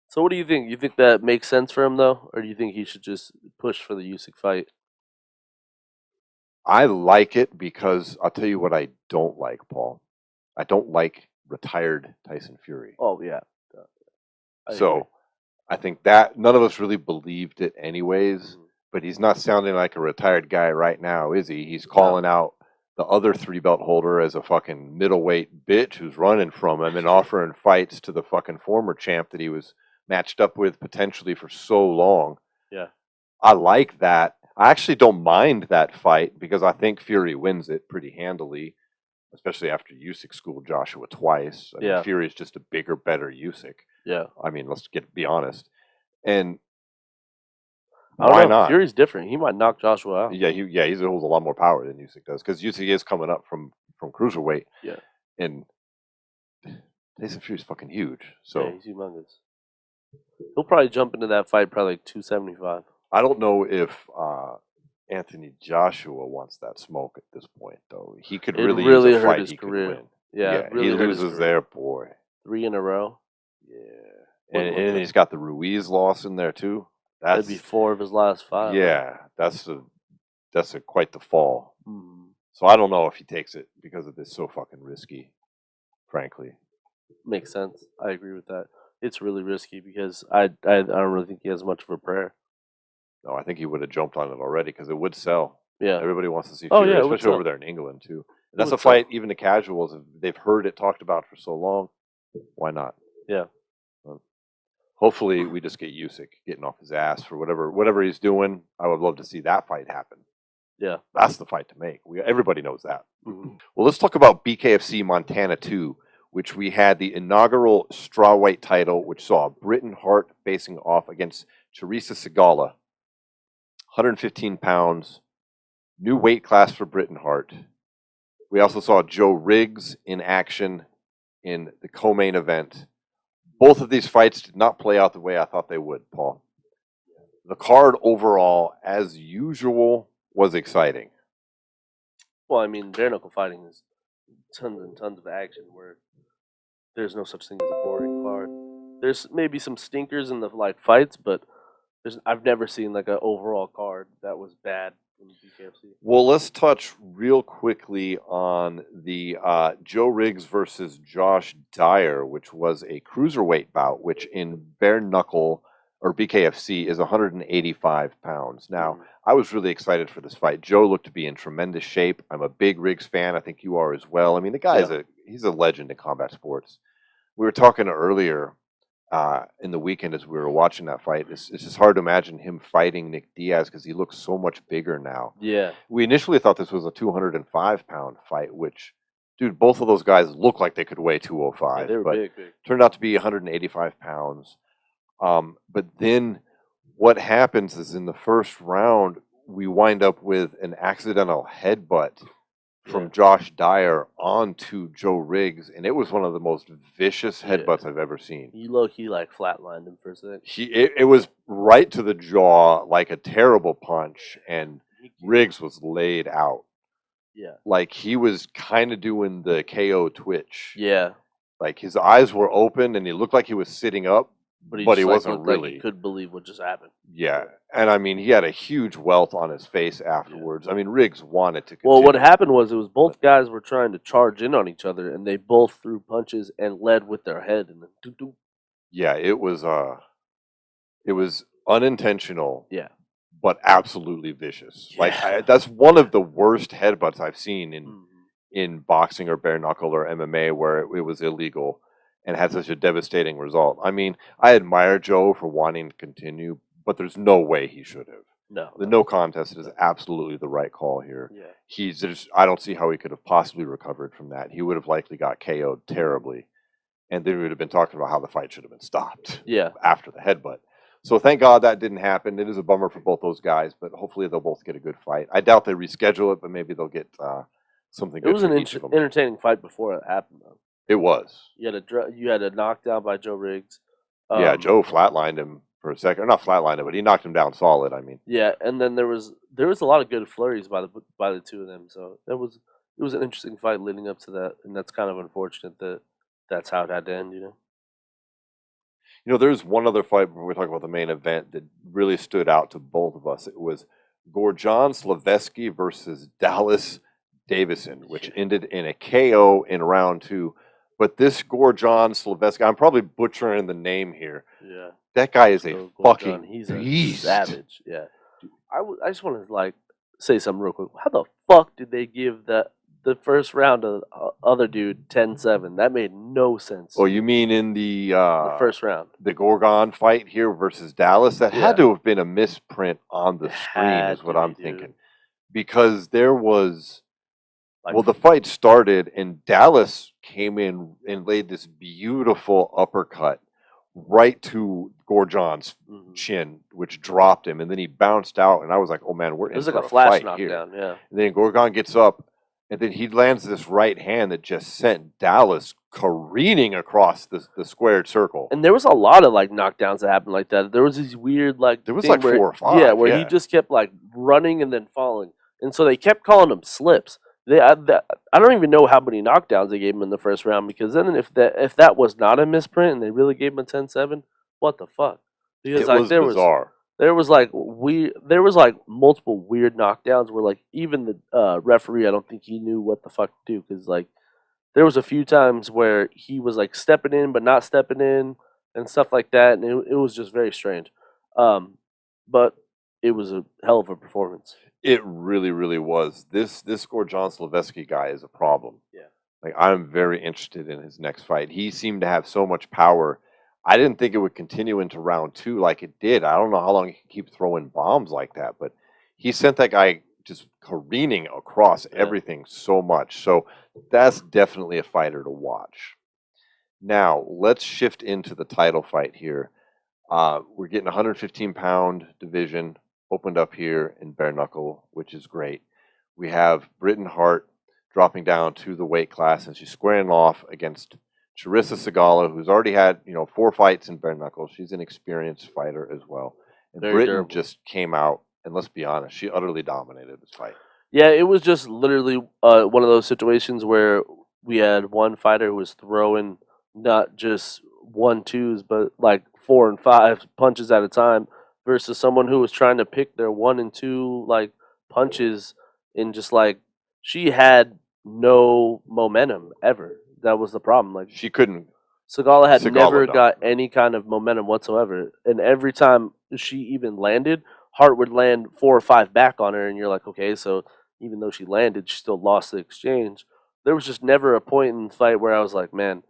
so what do you think? You think that makes sense for him, though? Or do you think he should just push for the Usyk fight? I like it because I'll tell you what I don't like, Paul. I don't like retired Tyson Fury. Oh, yeah. So I think that none of us really believed it anyways, but he's not sounding like a retired guy right now, is he? He's calling out the other 3-belt holder as a fucking middleweight bitch who's running from him and offering fights to the fucking former champ that he was matched up with potentially for so long. Yeah. I like that. I actually don't mind that fight because I think Fury wins it pretty handily, especially after Usyk schooled Joshua twice. I mean, Fury is just a bigger, better Usyk. Yeah. I mean, let's be honest. And I don't why know. not? Fury's different. He might knock Joshua out. Yeah, he holds a lot more power than Usyk does because Usyk is coming up from cruiserweight. Yeah. And Tyson Fury's fucking huge. Yeah, So he's humongous. He'll probably jump into that fight probably like 275. I don't know if Anthony Joshua wants that smoke at this point, though. He could It really really use a hurt fight his he career. could win. Yeah, it really he hurt his loses career. there, boy. 3 in a row. Yeah, and he's got the Ruiz loss in there too. That'd be 4 of his last 5. Yeah, that's quite the fall. Mm. So I don't know if he takes it because of this so fucking risky, frankly. Makes sense. I agree with that. It's really risky because I don't really think he has much of a prayer. No, I think he would have jumped on it already because it would sell. Yeah. Everybody wants to see Oh, Fury, yeah, it would especially over sell. there in England too. And It that's would a fight sell. even the casuals, they've heard it talked about for so long. Why not? Yeah. Hopefully we just get Usyk getting off his ass for whatever he's doing. I would love to see that fight happen. Yeah. That's the fight to make. Everybody knows that. Mhm. Well, let's talk about BKFC Montana 2, which we had the inaugural strawweight title, which saw Britain Hart facing off against Teresa Sagala. 115 pounds, new weight class for Britain Hart. We also saw Joe Riggs in action in the co-main event. Both of these fights did not play out the way I thought they would, Paul. The card overall, as usual, was exciting. Well, I mean, bare knuckle fighting is tons and tons of action where there's no such thing as a boring card. There's maybe some stinkers in the fights, but I've never seen like an overall card that was bad in BKFC. Well, let's touch real quickly on the Joe Riggs versus Josh Dyer, which was a cruiserweight bout, which in bare knuckle or BKFC is 185 pounds. Now, I was really excited for this fight. Joe looked to be in tremendous shape. I'm a big Riggs fan. I think you are as well. I mean, the guy he's a legend in combat sports. We were talking earlier in the weekend as we were watching that fight. It's just hard to imagine him fighting Nate Diaz because he looks so much bigger now. Yeah. We initially thought this was a 205-pound fight, which, dude, both of those guys look like they could weigh 205. Yeah, they were but big. Turned out to be 185 pounds. But then what happens is in the first round, we wind up with an accidental headbutt from Josh Dyer onto Joe Riggs, and it was one of the most vicious headbutts I've ever seen. He low-key flatlined him for a second. It was right to the jaw, like a terrible punch, and Riggs was laid out. Yeah. Like he was kind of doing the KO twitch. Yeah. Like his eyes were open, and he looked like he was sitting up, but he wasn't really. Like he couldn't believe what just happened. Yeah, and I mean, he had a huge welt on his face afterwards. I mean, Riggs wanted to continue. Well, what happened was both guys were trying to charge in on each other, and they both threw punches and led with their head. And then yeah, it was unintentional. Yeah, but absolutely vicious. Yeah. Like that's one of the worst headbutts I've seen in boxing or bare knuckle or MMA where it was illegal and had such a devastating result. I mean, I admire Joe for wanting to continue, but there's no way he should have. No. The no contest is absolutely the right call here. Yeah. I don't see how he could have possibly recovered from that. He would have likely got KO'd terribly. And then we would have been talking about how the fight should have been stopped after the headbutt. So thank God that didn't happen. It is a bummer for both those guys, but hopefully they'll both get a good fight. I doubt they reschedule it, but maybe they'll get something good. It was an entertaining fight before it happened, though. It was. You had a knockdown by Joe Riggs. Yeah, Joe flatlined him for a second. Or not flatlined him, but he knocked him down solid. I mean. Yeah, and then there was a lot of good flurries by the two of them. So it was an interesting fight leading up to that, and that's kind of unfortunate that that's how it had to end. You know, there's one other fight before we talk about the main event that really stood out to both of us. It was Gorjan Sloveski versus Dallas Davison, which ended in a KO in round 2. But this Gorjan Sloveski, I'm probably butchering the name here. Yeah. That guy is a fucking He's beast. A savage. Yeah. I just want to say something real quick. How the fuck did they give the first round of other dude 10-7. That made no sense. Oh, you mean in the first round. the Gorgon fight here versus Dallas? That had Yeah. to have been a misprint on the It screen, is had what to I'm be, thinking. dude. Because there was, Like, well, the fight started and Dallas came in and laid this beautiful uppercut right to Gorgon's chin, which dropped him, and then he bounced out, and I was like, "Oh man, we're it in was like for a a flash fight here." knockdown. Yeah. And then Gorgon gets up, and then he lands this right hand that just sent Dallas careening across the squared circle. And there was a lot of like knockdowns that happened like that. There was these weird like There was thing like where, 4 or 5. where he just kept like running and then falling, and so they kept calling him slips. I don't even know how many knockdowns they gave him in the first round, because then if that was not a misprint and they really gave him a 10-7, what the fuck? Because It like was bizarre. there was like multiple weird knockdowns where like even the referee, I don't think he knew what the fuck to do, because like there was a few times where he was like stepping in but not stepping in and stuff like that, and it was just very strange. But it was a hell of a performance. It really, really was. This Gorgon Sloveski guy is a problem. Yeah. Like, I'm very interested in his next fight. He seemed to have so much power. I didn't think it would continue into round 2 like it did. I don't know how long he can keep throwing bombs like that, but he sent that guy just careening across everything so much. So that's definitely a fighter to watch. Now, let's shift into the title fight here. We're getting a 115-pound division opened up here in bare knuckle, which is great. We have Britain Hart dropping down to the weight class, and she's squaring off against Charissa Sagala, who's already had 4 fights in bare knuckle. She's an experienced fighter as well. And Very Britain durable. just came out, and let's be honest, she utterly dominated this fight. Yeah, it was just literally one of those situations where we had one fighter who was throwing not just 1-2s, but like 4 and 5 punches at a time, versus someone who was trying to pick their 1 and 2 like punches, and just like she had no momentum ever. That was the problem. Like, She couldn't. Sagala had Sagala never don't. got any kind of momentum whatsoever, and every time she even landed, Hart would land 4 or 5 back on her, and you're like, okay, so even though she landed, she still lost the exchange. There was just never a point in the fight where I was like, man,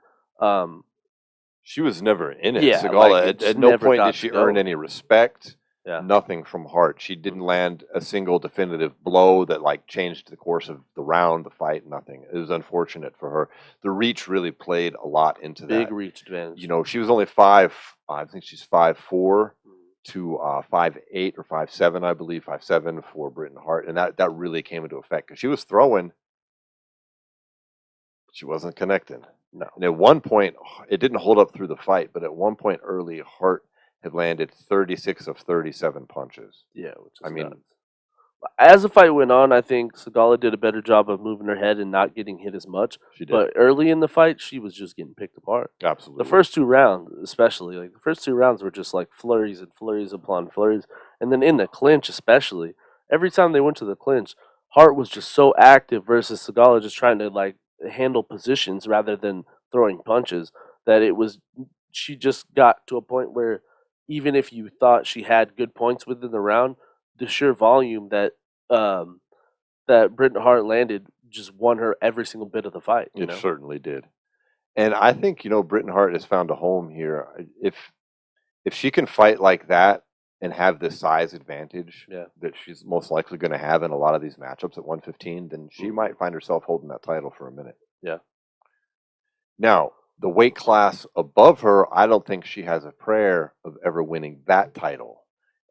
She was never in it. yeah, Sagala, like, it at just no never point got did to she go. earn any respect. Yeah. Nothing from Hart. She didn't land a single definitive blow that like changed the course of the round, the fight, nothing. It was unfortunate for her. The reach really played a lot into that. Big reach advantage. You know, she was only 5, I think she's 5'4" to 5'8" or 5'7", I believe, 5'7" for Britain Hart. And that really came into effect because she was throwing, but she wasn't connecting. No. And at one point, it didn't hold up through the fight, but at one point early, Hart had landed 36 of 37 punches. Yeah, which is I mean, nuts. As the fight went on, I think Sagala did a better job of moving her head and not getting hit as much. she did. But early in the fight, she was just getting picked apart. Absolutely. The first 2 rounds, especially, like the first 2 rounds were just like flurries and flurries upon flurries. And then in the clinch, especially, every time they went to the clinch, Hart was just so active versus Sagala just trying to like handle positions rather than throwing punches, that she just got to a point where even if you thought she had good points within the round, the sheer volume that Britain Hart landed just won her every single bit of the fight. It certainly did. And I think, Britain Hart has found a home here. If she can fight like that and have the size advantage that she's most likely going to have in a lot of these matchups at 115, then she might find herself holding that title for a minute. Yeah. Now, the weight class above her, I don't think she has a prayer of ever winning that title.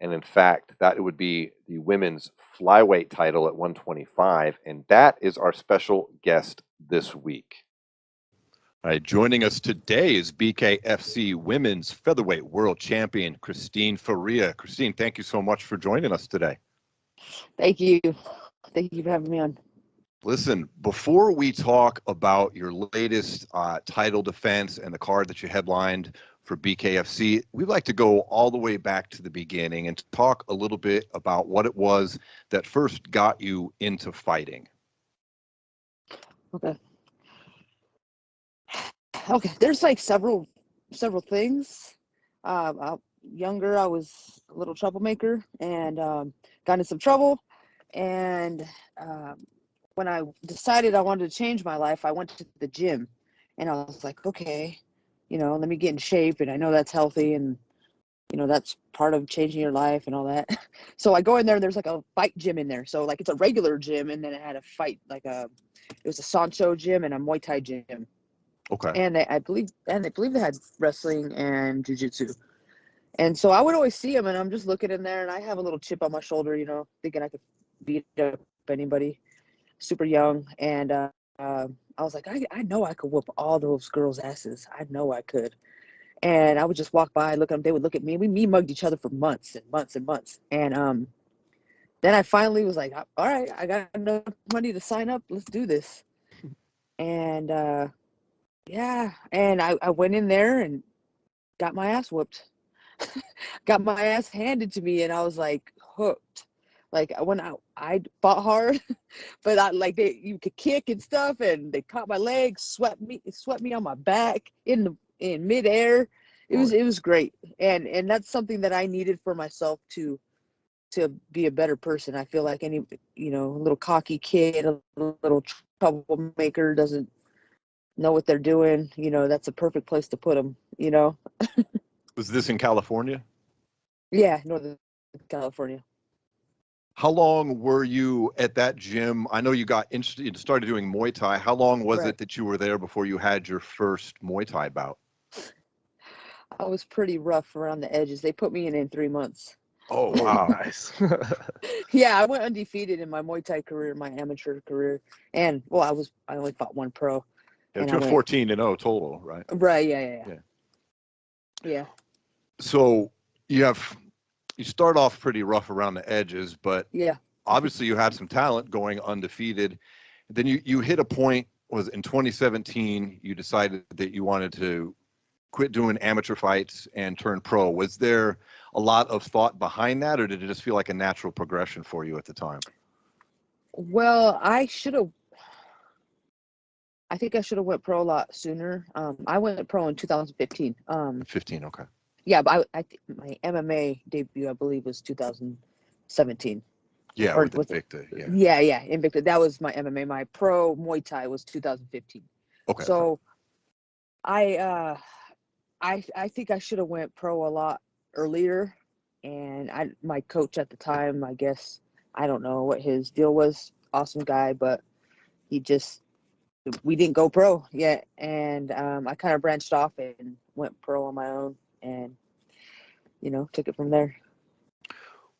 And in fact, that would be the women's flyweight title at 125. And that is our special guest this week. All right, joining us today is BKFC Women's Featherweight World Champion, Christine Ferea. Christine, thank you so much for joining us today. Thank you. Thank you for having me on. Listen, before we talk about your latest title defense and the card that you headlined for BKFC, we'd like to go all the way back to the beginning and talk a little bit about what it was that first got you into fighting. Okay. There's like several things. Younger, I was a little troublemaker and got into some trouble, and when I decided I wanted to change my life, I went to the gym, and I was like, okay, let me get in shape, and I know that's healthy, and that's part of changing your life and all that. So I go in there, and there's like a fight gym in there. So like it's a regular gym, and then it had a fight, it was a Sancho gym and a Muay Thai gym. Okay. And I believe they had wrestling and jiu-jitsu. And so I would always see them, and I'm just looking in there, and I have a little chip on my shoulder, thinking I could beat up anybody. Super young, and I was like, I know I could whoop all those girls' asses. I know I could. And I would just walk by, look at them. They would look at me. We mugged each other for months and months and months. And then I finally was like, all right, I got enough money to sign up. Let's do this. And yeah, and I went in there and got my ass whooped. Got my ass handed to me, and I was like hooked. Like when I fought hard, but you could kick and stuff, and they caught my legs, swept me on my back in midair. It was great, and that's something that I needed for myself to be a better person. I feel like any little cocky kid, a little troublemaker doesn't know what they're doing. That's a perfect place to put them. Was this in California? Yeah, Northern California. How long were you at that gym? I know you got interested, you started doing Muay Thai. How long was it that you were there before you had your first Muay Thai bout? I was pretty rough around the edges. They put me in 3 months. Oh, wow. Nice. Yeah, I went undefeated in my Muay Thai career, my amateur career. And I only fought one pro. Yeah, And but you're 14-0 total, right? Right, yeah. Yeah. So you start off pretty rough around the edges, but Yeah. obviously you had some talent going undefeated. Then you hit a point, was in 2017, you decided that you wanted to quit doing amateur fights and turn pro. Was there a lot of thought behind that, or did it just feel like a natural progression for you at the time? Well, I think I should have went pro a lot sooner. I went pro in 2015. 15, okay. Yeah, but my MMA debut, I believe, was 2017. Yeah, Or with Invicta, Yeah, Invicta. That was my MMA. My pro Muay Thai was 2015. Okay. So I think I should have went pro a lot earlier. And my coach at the time, I guess, I don't know what his deal was. Awesome guy, but we didn't go pro yet. And I kind of branched off and went pro on my own, and took it from there.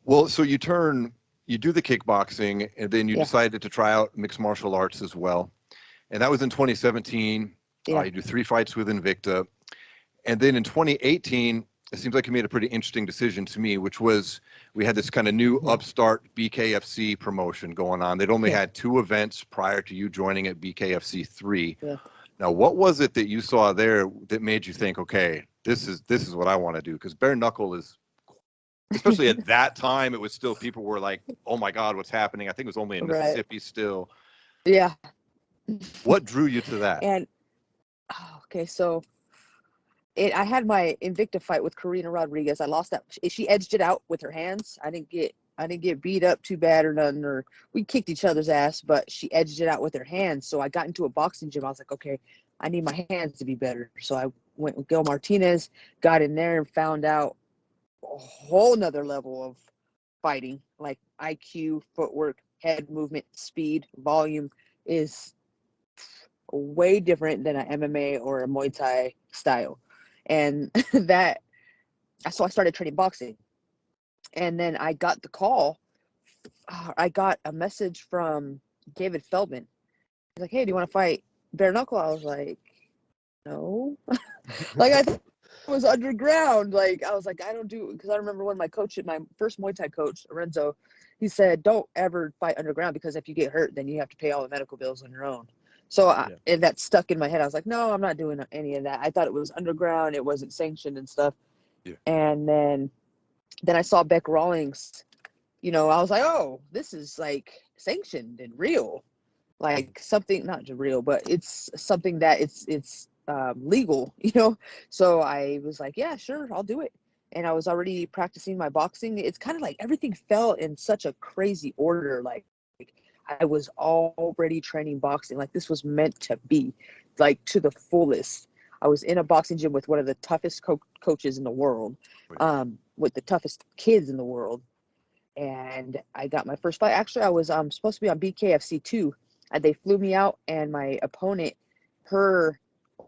Well, so you do the kickboxing, and then you decided to try out mixed martial arts as well. And that was in 2017. You do 3 fights with Invicta. And then in 2018, it seems like you made a pretty interesting decision to me, which was we had this kind of new upstart BKFC promotion going on. They'd only had 2 events prior to you joining at BKFC 3. Yeah. Now, what was it that you saw there that made you think, okay, this is what I want to do? Because bare knuckle is, especially at that time, it was still, people were like, oh my God, what's happening? I think it was only in Mississippi still. Yeah. What drew you to that? And okay, so I had my Invicta fight with Karina Rodriguez. I lost that. She edged it out with her hands. I didn't get beat up too bad or nothing, or we kicked each other's ass, but she edged it out with her hands. So I got into a boxing gym. I was like, okay, I need my hands to be better. So I went with Gil Martinez, got in there and found out a whole nother level of fighting, like IQ, footwork, head movement, speed, volume is way different than an MMA or a Muay Thai style. And so I started training boxing. And then I got the call. I got a message from David Feldman. He's like, hey, do you want to fight bare knuckle? I was like, no. Like, I thought it was underground. Like, I was like, I don't do, because I remember when my first Muay Thai coach, Lorenzo, he said, don't ever fight underground, because if you get hurt, then you have to pay all the medical bills on your own. So and that stuck in my head. I was like, no, I'm not doing any of that. I thought it was underground. It wasn't sanctioned and stuff. Yeah. And then I saw Beck Rawlings. I was like, oh, this is like sanctioned and real. Like something, not real, but it's something that it's legal, So I was like, yeah, sure, I'll do it. And I was already practicing my boxing. It's kind of like everything fell in such a crazy order. Like I was already training boxing. Like, this was meant to be, like, to the fullest. I was in a boxing gym with one of the toughest coaches in the world, with the toughest kids in the world. And I got my first fight. Actually, I was supposed to be on BKFC 2, and they flew me out, and my opponent,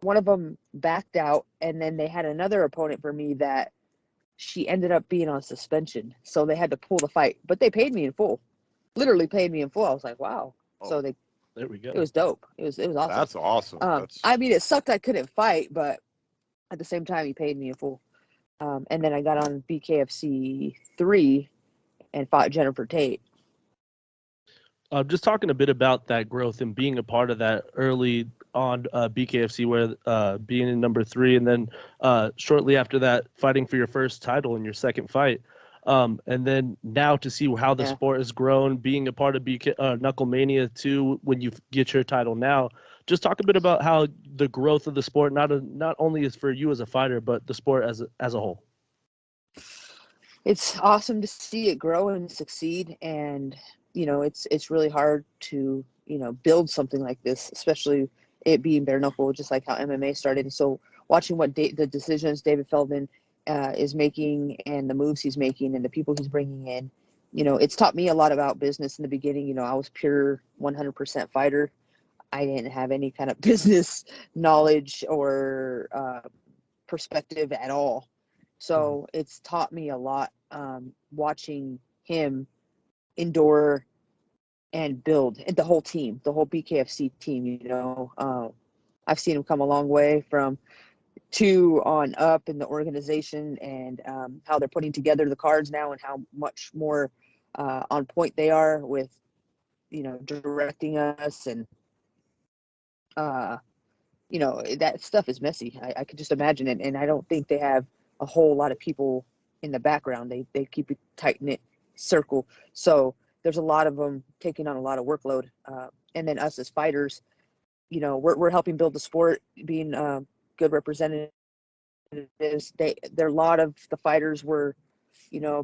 one of them backed out, and then they had another opponent for me that she ended up being on suspension. So they had to pull the fight, but they paid me in full. Literally paid me in full. I was like, wow. Oh, So There we go. it was dope. It was awesome. That's awesome. I mean, it sucked I couldn't fight, but at the same time, he paid me in full. And then I got on BKFC 3 and fought Jennifer Tate. Just talking a bit about that growth and being a part of that early on BKFC, where being in number 3, and then shortly after that, fighting for your first title in your second fight. And then now to see how the sport has grown, being a part of Knuckle Mania too, when you get your title now. Just talk a bit about how the growth of the sport not only is for you as a fighter, but the sport as a whole. It's awesome to see it grow and succeed, and it's really hard to build something like this, especially it being bare knuckle, just like how MMA started. And so watching what the decisions David Feldman is making, and the moves he's making, and the people he's bringing in, it's taught me a lot about business in the beginning. I was pure 100% fighter. I didn't have any kind of business knowledge or perspective at all. So it's taught me a lot, watching him endure and build, and the whole team, the whole BKFC team. I've seen him come a long way from 2 on up in the organization, and how they're putting together the cards now, and how much more on point they are with directing us. And that stuff is messy. I could just imagine it, and I don't think they have a whole lot of people in the background. They keep a tight-knit circle, so there's a lot of them taking on a lot of workload. And then us as fighters, we're helping build the sport, being good representatives. There a lot of the fighters were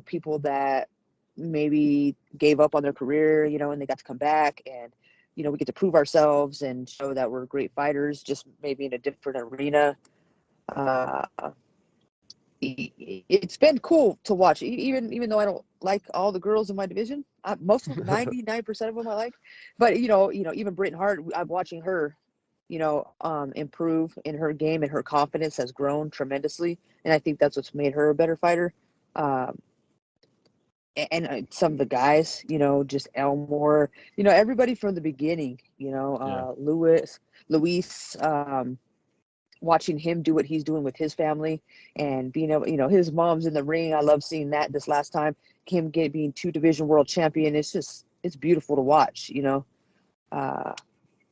people that maybe gave up on their career, and they got to come back, and we get to prove ourselves and show that we're great fighters, just maybe in a different arena. It's been cool to watch, even though I don't like all the girls in my division. Most of them, 99% of them I like. But even Britain Hart, I'm watching her, improve in her game, and her confidence has grown tremendously. And I think that's what's made her a better fighter. And some of the guys, just Elmore, everybody from the beginning, Luis, watching him do what he's doing with his family, and being able, his mom's in the ring. I love seeing that this last time, him being 2 division world champion. It's beautiful to watch.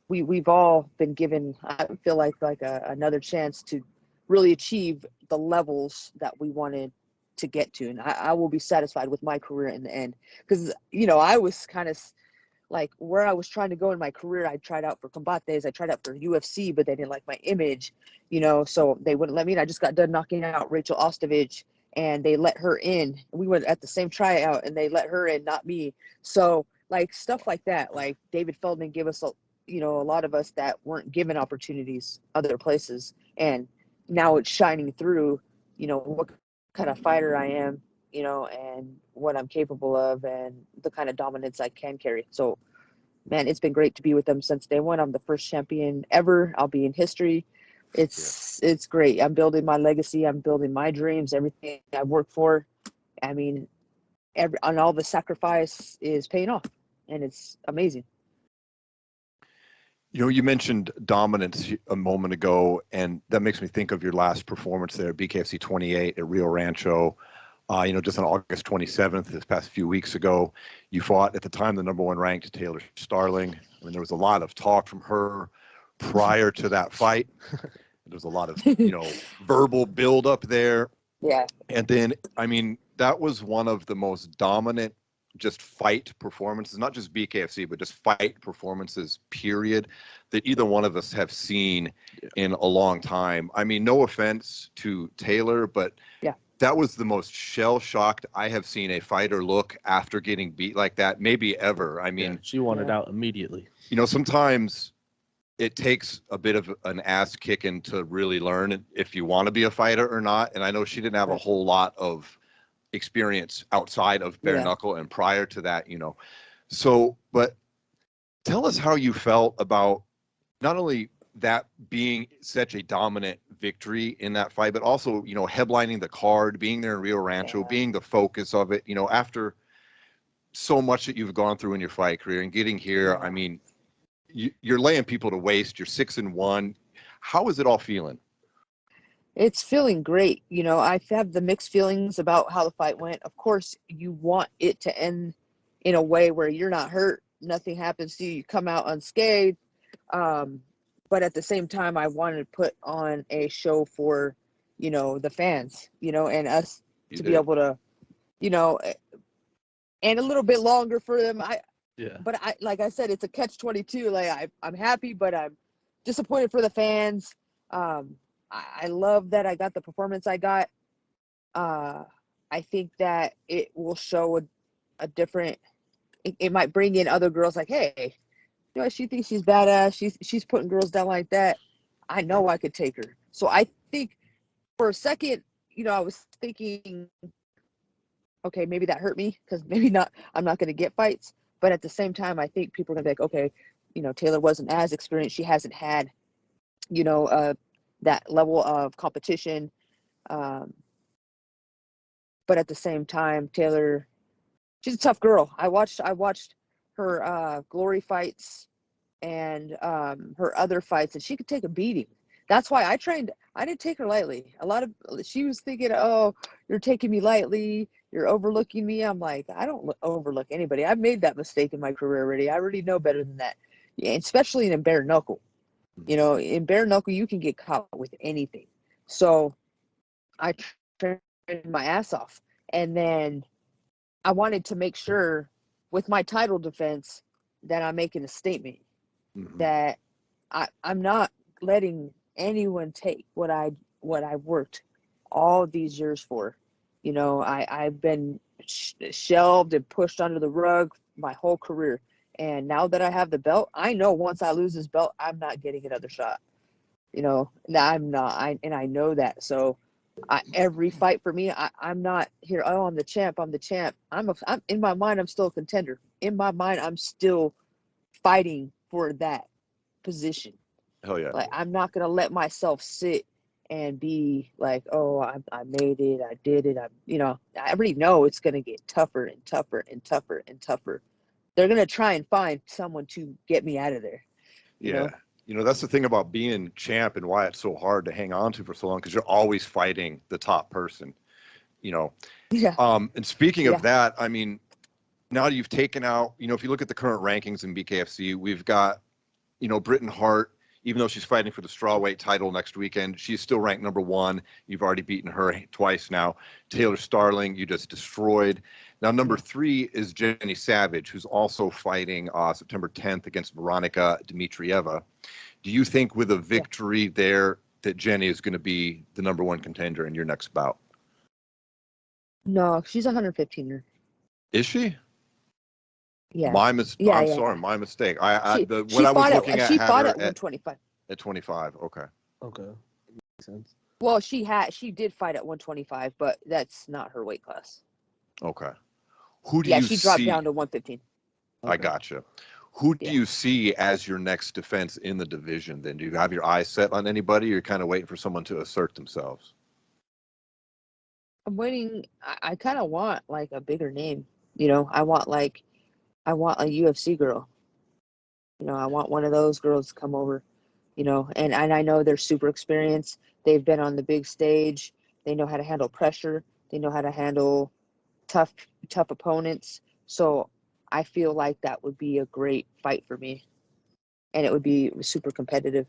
We've all been given, I feel like another chance to really achieve the levels that we wanted to get to, and I will be satisfied with my career in the end, because I was kind of like where I was trying to go in my career. I tried out for Combates, I tried out for UFC, but they didn't like my image, so they wouldn't let me in. I just got done knocking out Rachel Ostovich, and they let her in. We went at the same tryout, and they let her in, not me. So like stuff like that, like David Feldman gave us a lot of us that weren't given opportunities other places, and now it's shining through, what kind of fighter I am, and what I'm capable of, and the kind of dominance I can carry. So, man, it's been great to be with them since day one. I'm the first champion ever. I'll be in history. It's great. I'm building my legacy. I'm building my dreams. Everything I work for. I mean, on all the sacrifice is paying off, and it's amazing. You mentioned dominance a moment ago, and that makes me think of your last performance there, BKFC 28 at Rio Rancho. Just on August 27th, this past few weeks ago, you fought at the time the number 1 ranked Taylor Starling. I mean, there was a lot of talk from her prior to that fight. There was a lot of, verbal build-up there. Yeah. And then, I mean, that was one of the most dominant just fight performances, not just BKFC, but just fight performances, period, that either one of us have seen in a long time. I mean, no offense to Taylor, but that was the most shell-shocked I have seen a fighter look after getting beat like that, maybe ever. I mean, She wanted Yeah. out immediately. you know, sometimes it takes a bit of an ass kicking to really learn if you want to be a fighter or not. And I know she didn't have a Right. whole lot of experience outside of bare Yeah. knuckle and prior to that, you know. So, but tell us how you felt about not only that being such a dominant victory in that fight, but also, you know, headlining the card, being there in Rio Rancho, Yeah. being the focus of it, you know, after so much that you've gone through in your fight career and getting here. Yeah. I mean, you're laying people to waste. You're 6-1. How is it all feeling? It's feeling great. You know, I have the mixed feelings about how the fight went. Of course, you want it to end in a way where you're not hurt, nothing happens to you, you come out unscathed. Um, but at the same time, I wanted to put on a show for, you know, the fans, you know, and us You to be did. able to, you know, and a little bit longer for them. Yeah. But like I said, it's a catch-22. Like I'm happy, but I'm disappointed for the fans. I love that I got the performance I got. I think that it will show a different. It might bring in other girls. Like, hey, you know, she thinks she's badass. She's putting girls down like that. I know I could take her. So I think for a second, you know, I was thinking, okay, maybe that hurt me because maybe not. I'm not going to get fights. But at the same time, I think people are going to be like, okay, you know, Taylor wasn't as experienced. She hasn't had, you know, that level of competition. Um, but at the same time, Taylor, she's a tough girl. I watched her glory fights and her other fights, and she could take a beating. That's why I trained. I didn't take her lightly. A lot of she was thinking, "Oh, you're taking me lightly. You're overlooking me." I'm like, I don't overlook anybody. I've made that mistake in my career already. I already know better than that. Yeah, especially in bare knuckle. You know, in bare knuckle, you can get caught with anything. So I trained my ass off, and then I wanted to make sure with my title defense that I'm making a statement Mhm. that I'm not letting anyone take what I worked all these years for. You know, I've been shelved and pushed under the rug my whole career, and now that I have the belt, I know once I lose this belt, I'm not getting another shot. You know, I'm not. I know that. So every fight for me, I'm not here. Oh, I'm the champ. I'm the champ. I'm in my mind. I'm still a contender. In my mind, I'm still fighting for that position. Hell yeah. Like I'm not gonna let myself sit and be like, oh, I made it, I did it. You know, I already know it's gonna get tougher and tougher and tougher and tougher. They're gonna try and find someone to get me out of there. You Yeah. know. You know, that's the thing about being champ and why it's so hard to hang on to for so long, because you're always fighting the top person, you know. Yeah. And speaking of Yeah. that, I mean, now you've taken out, you know, if you look at the current rankings in BKFC, we've got, you know, Britain Hart, even though she's fighting for the strawweight title next weekend, she's still ranked #1. You've already beaten her twice now. Taylor Starling, you just destroyed. Now, number 3 is Jenny Savage, who's also fighting September 10th against Veronica Dmitrieva. Do you think with a victory there that Jenny is going to be the #1 contender in your next bout? No, she's 115er. Is she? Yeah. I'm Yeah. sorry, my mistake. What She I was fought looking at at had her at 125. 25. Okay. Okay. Makes sense. Well, she did fight at 125, but that's not her weight class. Okay. Who do Yeah, you she dropped see? down to 115. I Okay. gotcha. Who do Yeah. you see as your next defense in the division then? Do you have your eyes set on anybody, or you're kind of waiting for someone to assert themselves? I'm waiting. I kind of want like a bigger name. You know, I want a UFC girl. You know, I want one of those girls to come over. You know, and I know they're super experienced. They've been on the big stage. They know how to handle pressure. They know how to handle tough opponents. So I feel like that would be a great fight for me, and it would be super competitive.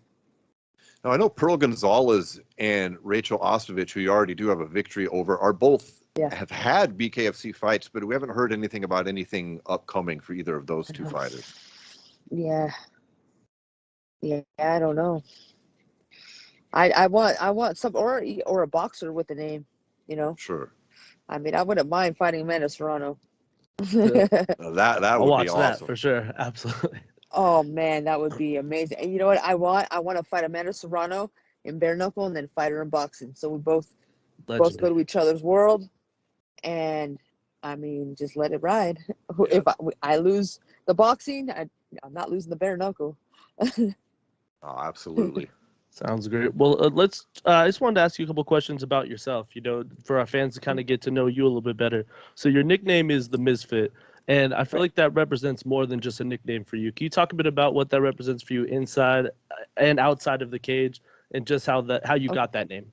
Now, I know Pearl Gonzalez and Rachel Ostovich, who you already do have a victory over, are both Yeah. have had BKFC fights, but we haven't heard anything about anything upcoming for either of those two fighters. Yeah. Yeah, I don't know. I want some or a boxer with a name. You know, Sure. I mean, I wouldn't mind fighting Amanda Serrano. That I'll would be watch that awesome. for sure. Absolutely. Oh man, that would be amazing. And you know what I want? I want to fight Amanda Serrano in bare knuckle and then fight her in boxing. So we both go Legendary. to each other's world, and I mean, just let it ride. Yeah. If I lose the boxing, I'm not losing the bare knuckle. Oh, absolutely. Sounds great. Well, let's. I just wanted to ask you a couple questions about yourself. You know, for our fans to kind of get to know you a little bit better. So your nickname is the Misfit, and I feel Right. like that represents more than just a nickname for you. Can you talk a bit about what that represents for you inside and outside of the cage, and just how you Okay. got that name?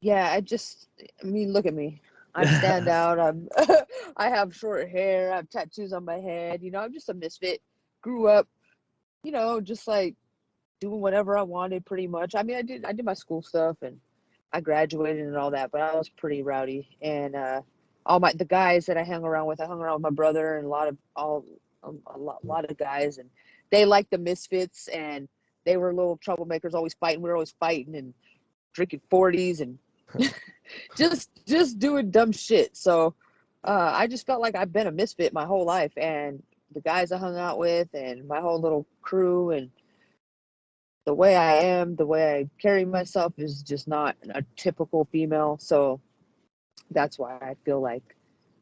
Yeah, I mean, look at me. I stand out. I have short hair. I have tattoos on my head. You know, I'm just a misfit. Grew up, you know, just like doing whatever I wanted pretty much. I mean, I did my school stuff and I graduated and all that, but I was pretty rowdy. And all the guys that I hung around with, I hung around with my brother and a lot of guys, and they liked the misfits, and they were little troublemakers, always fighting. We were always fighting and drinking 40s and just doing dumb shit. So I just felt like I've been a misfit my whole life, and the guys I hung out with and my whole little crew and the way I am, the way I carry myself is just not a typical female. So that's why I feel like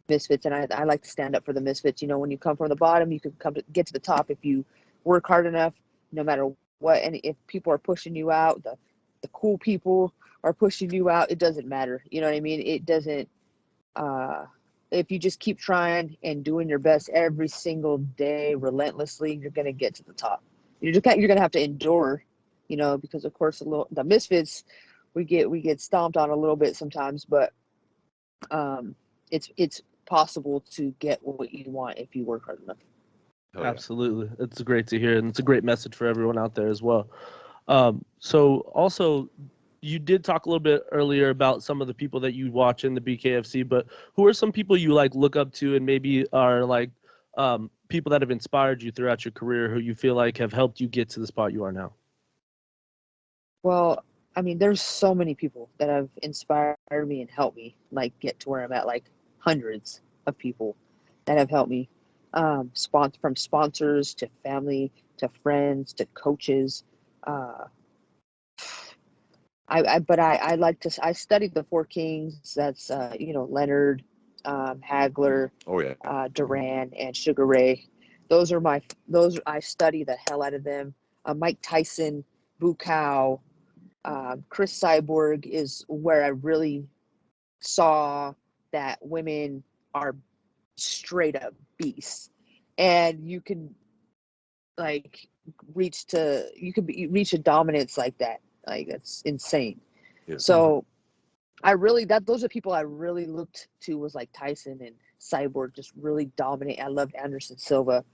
misfits, and I like to stand up for the misfits. You know, when you come from the bottom, you can get to the top if you work hard enough, no matter what. And if people are pushing you out, the cool people are pushing you out, it doesn't matter. You know what I mean? It doesn't. Uh, if you just keep trying and doing your best every single day relentlessly, you're gonna get to the top. You're gonna have to endure, you know, because of course the misfits, we get stomped on a little bit sometimes, but um, it's possible to get what you want if you work hard enough. Oh, yeah. Absolutely, it's great to hear, and it's a great message for everyone out there as well. So also, you did talk a little bit earlier about some of the people that you watch in the BKFC, but who are some people you like look up to and maybe are like people that have inspired you throughout your career who you feel like have helped you get to the spot you are now? Well, I mean, there's so many people that have inspired me and helped me like get to where I'm at, like hundreds of people that have helped me. From sponsors to family to friends to coaches. Uh, I like to I studied the four kings. That's you know, Leonard, Hagler, Oh, yeah. Duran, and Sugar Ray. Those I study the hell out of them. Mike Tyson, Bukau, Chris Cyborg is where I really saw that women are straight up beasts, and you can like reach a dominance like that. Like that's insane. Yeah. So those are people I really looked to, was like Tyson and Cyborg, just really dominate. I loved Anderson Silva.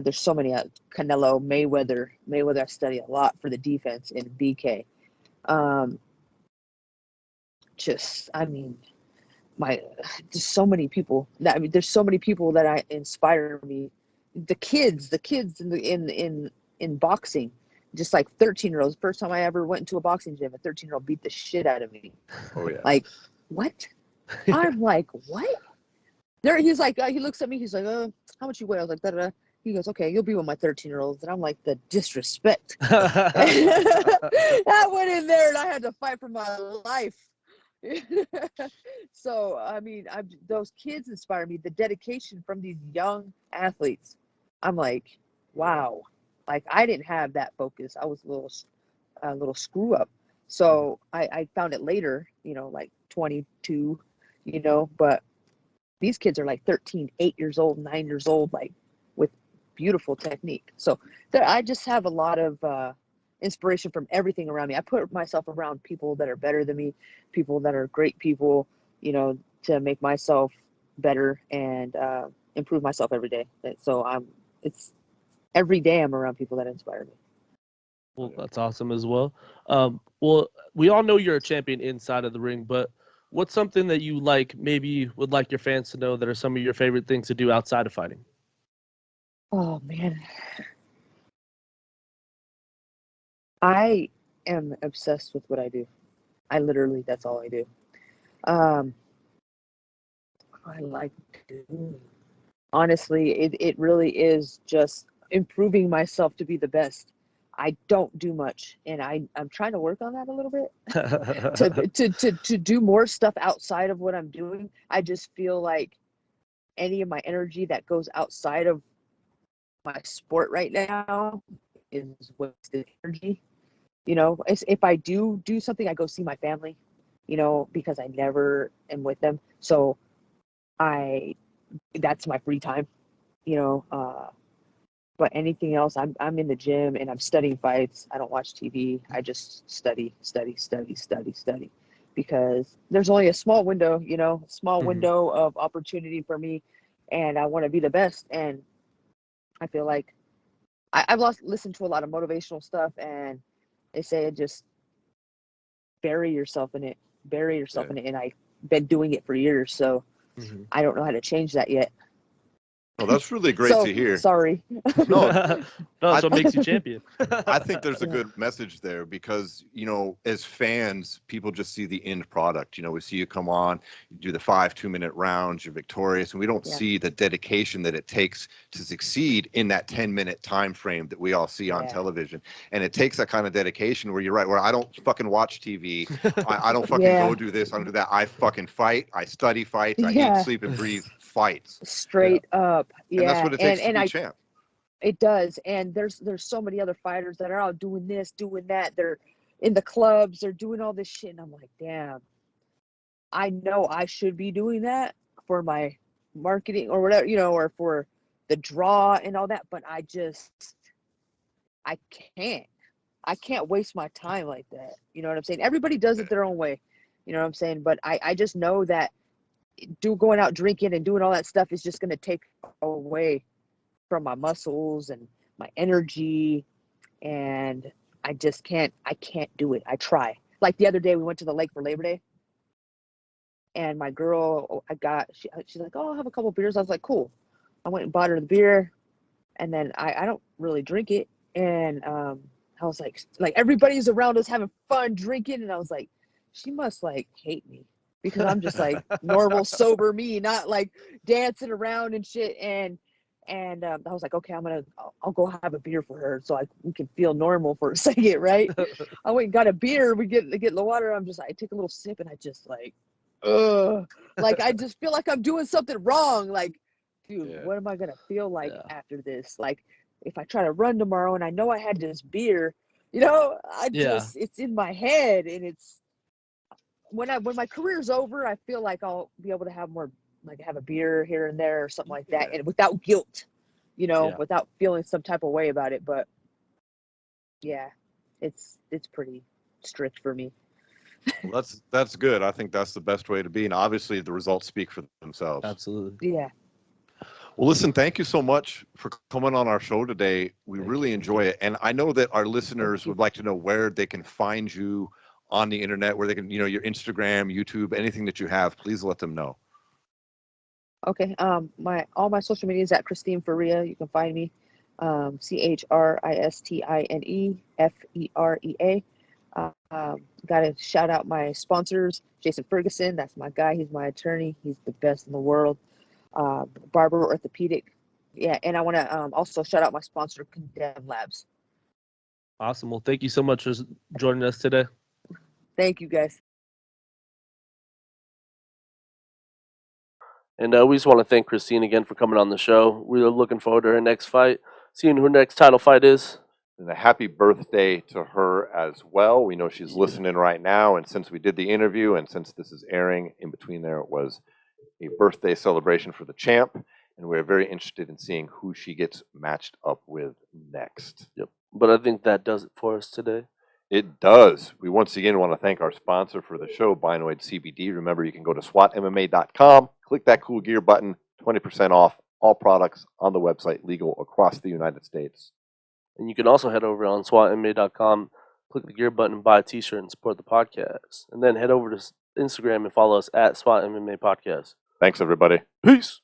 There's so many, Canelo, Mayweather. I study a lot for the defense in BK. Um, I mean, my just so many people there's so many people that I inspire me. The kids in boxing, just like 13-year-olds. First time I ever went into a boxing gym, a 13-year-old beat the shit out of me. Oh, yeah. Like, what? I'm like, what? There, he's like, he looks at me, he's like, how much you weigh? I was like, da da da. He goes, okay, you'll be with my 13-year-olds. And I'm like, the disrespect. I went in there and I had to fight for my life. So I mean, those kids inspire me. The dedication from these young athletes. I'm like, wow. Like, I didn't have that focus. I was a little screw up. So I found it later, you know, like 22, you know. But these kids are like 13, 8 years old, 9 years old, like with beautiful technique. So I just have a lot of inspiration from everything around me. I put myself around people that are better than me, people that are great people, you know, to make myself better and improve myself every day. So it's every day I'm around people that inspire me. Well, that's awesome as well. Well, we all know you're a champion inside of the ring, but what's something that you like, maybe would like your fans to know that are some of your favorite things to do outside of fighting? Oh man, I am obsessed with what I do. I literally, that's all I do. Um, I like to do. Honestly, it really is just improving myself to be the best. I don't do much, and I'm trying to work on that a little bit to do more stuff outside of what I'm doing. I just feel like any of my energy that goes outside of my sport right now is wasted energy. If I do something, I go see my family, because I never am with them. So I that's my free time, you know. But anything else, I'm in the gym and I'm studying fights. I don't watch TV. I just study, because there's only a small window, window of opportunity for me, and I want to be the best. And I feel like I've listened to a lot of motivational stuff, and they say just bury yourself in it, and I've been doing it for years, so I don't know how to change that yet. Well, that's really great to hear. Sorry. No, No, that's what makes you champion. I think there's a Yeah. good message there because, as fans, people just see the end product. We see you come on, you do the 5 2-minute rounds, you're victorious, and we don't Yeah. see the dedication that it takes to succeed in that 10-minute time frame that we all see on Yeah. television. And it takes that kind of dedication where you're right, where I don't fucking watch TV. I don't fucking Yeah. go do this, I don't do that. I fucking fight, I study fights, I eat, Yeah. sleep, and breathe fights. Straight up. And that's Yeah. what it takes to be I champ. It does. And there's so many other fighters that are out doing this, doing that. They're in the clubs, they're doing all this shit. And I'm like, damn, I know I should be doing that for my marketing or whatever, or for the draw and all that, but I can't. I can't waste my time like that. You know what I'm saying? Everybody does it their own way. You know what I'm saying? But I just know that going out drinking and doing all that stuff is just going to take away from my muscles and my energy, and I can't do it. I try. Like the other day we went to the lake for Labor Day, and my girl, she's like, oh, I'll have a couple beers. I was like, cool. I went and bought her the beer, and then I don't really drink it, and I was like everybody's around us having fun drinking, and I was like, she must like hate me because I'm just like normal sober me, not like dancing around and shit. And I was like, okay, I'll go have a beer for her so we can feel normal for a second, right? I went and got a beer. We get the water. I take a little sip, and I just like, ugh, like I just feel like I'm doing something wrong. Like, dude, what am I gonna feel like after this? Like, if I try to run tomorrow and I know I had this beer, it's in my head, and it's when my career's over, I feel like I'll be able to have more, like have a beer here and there or something like that, and without guilt, without feeling some type of way about it. But yeah, it's pretty strict for me. Well, that's good. I think that's the best way to be. And obviously the results speak for themselves. Absolutely. Yeah. Well, listen, thank you so much for coming on our show today. We really enjoy it. And I know that our listeners would like to know where they can find you on the internet, where they can, your Instagram, YouTube, anything that you have, please let them know. Okay. All my social media is at Christine Ferea. You can find me. ChristineFerea. Got to shout out my sponsors, Jason Ferguson. That's my guy. He's my attorney. He's the best in the world. Barber Orthopedic. Yeah, and I want to also shout out my sponsor, Condemn Labs. Awesome. Well, thank you so much for joining us today. Thank you, guys. And we just want to thank Christine again for coming on the show. We're looking forward to her next fight, seeing who her next title fight is. And a happy birthday to her as well. We know she's listening right now, and since we did the interview and since this is airing, in between there was a birthday celebration for the champ, and we're very interested in seeing who she gets matched up with next. Yep. But I think that does it for us today. It does. We once again want to thank our sponsor for the show, Binoid CBD. Remember, you can go to SWATMMA.com, click that cool gear button, 20% off all products on the website, legal across the United States. And you can also head over on SWATMMA.com, click the gear button, and buy a t-shirt and support the podcast. And then head over to Instagram and follow us at SWAT MMA Podcast. Thanks, everybody. Peace.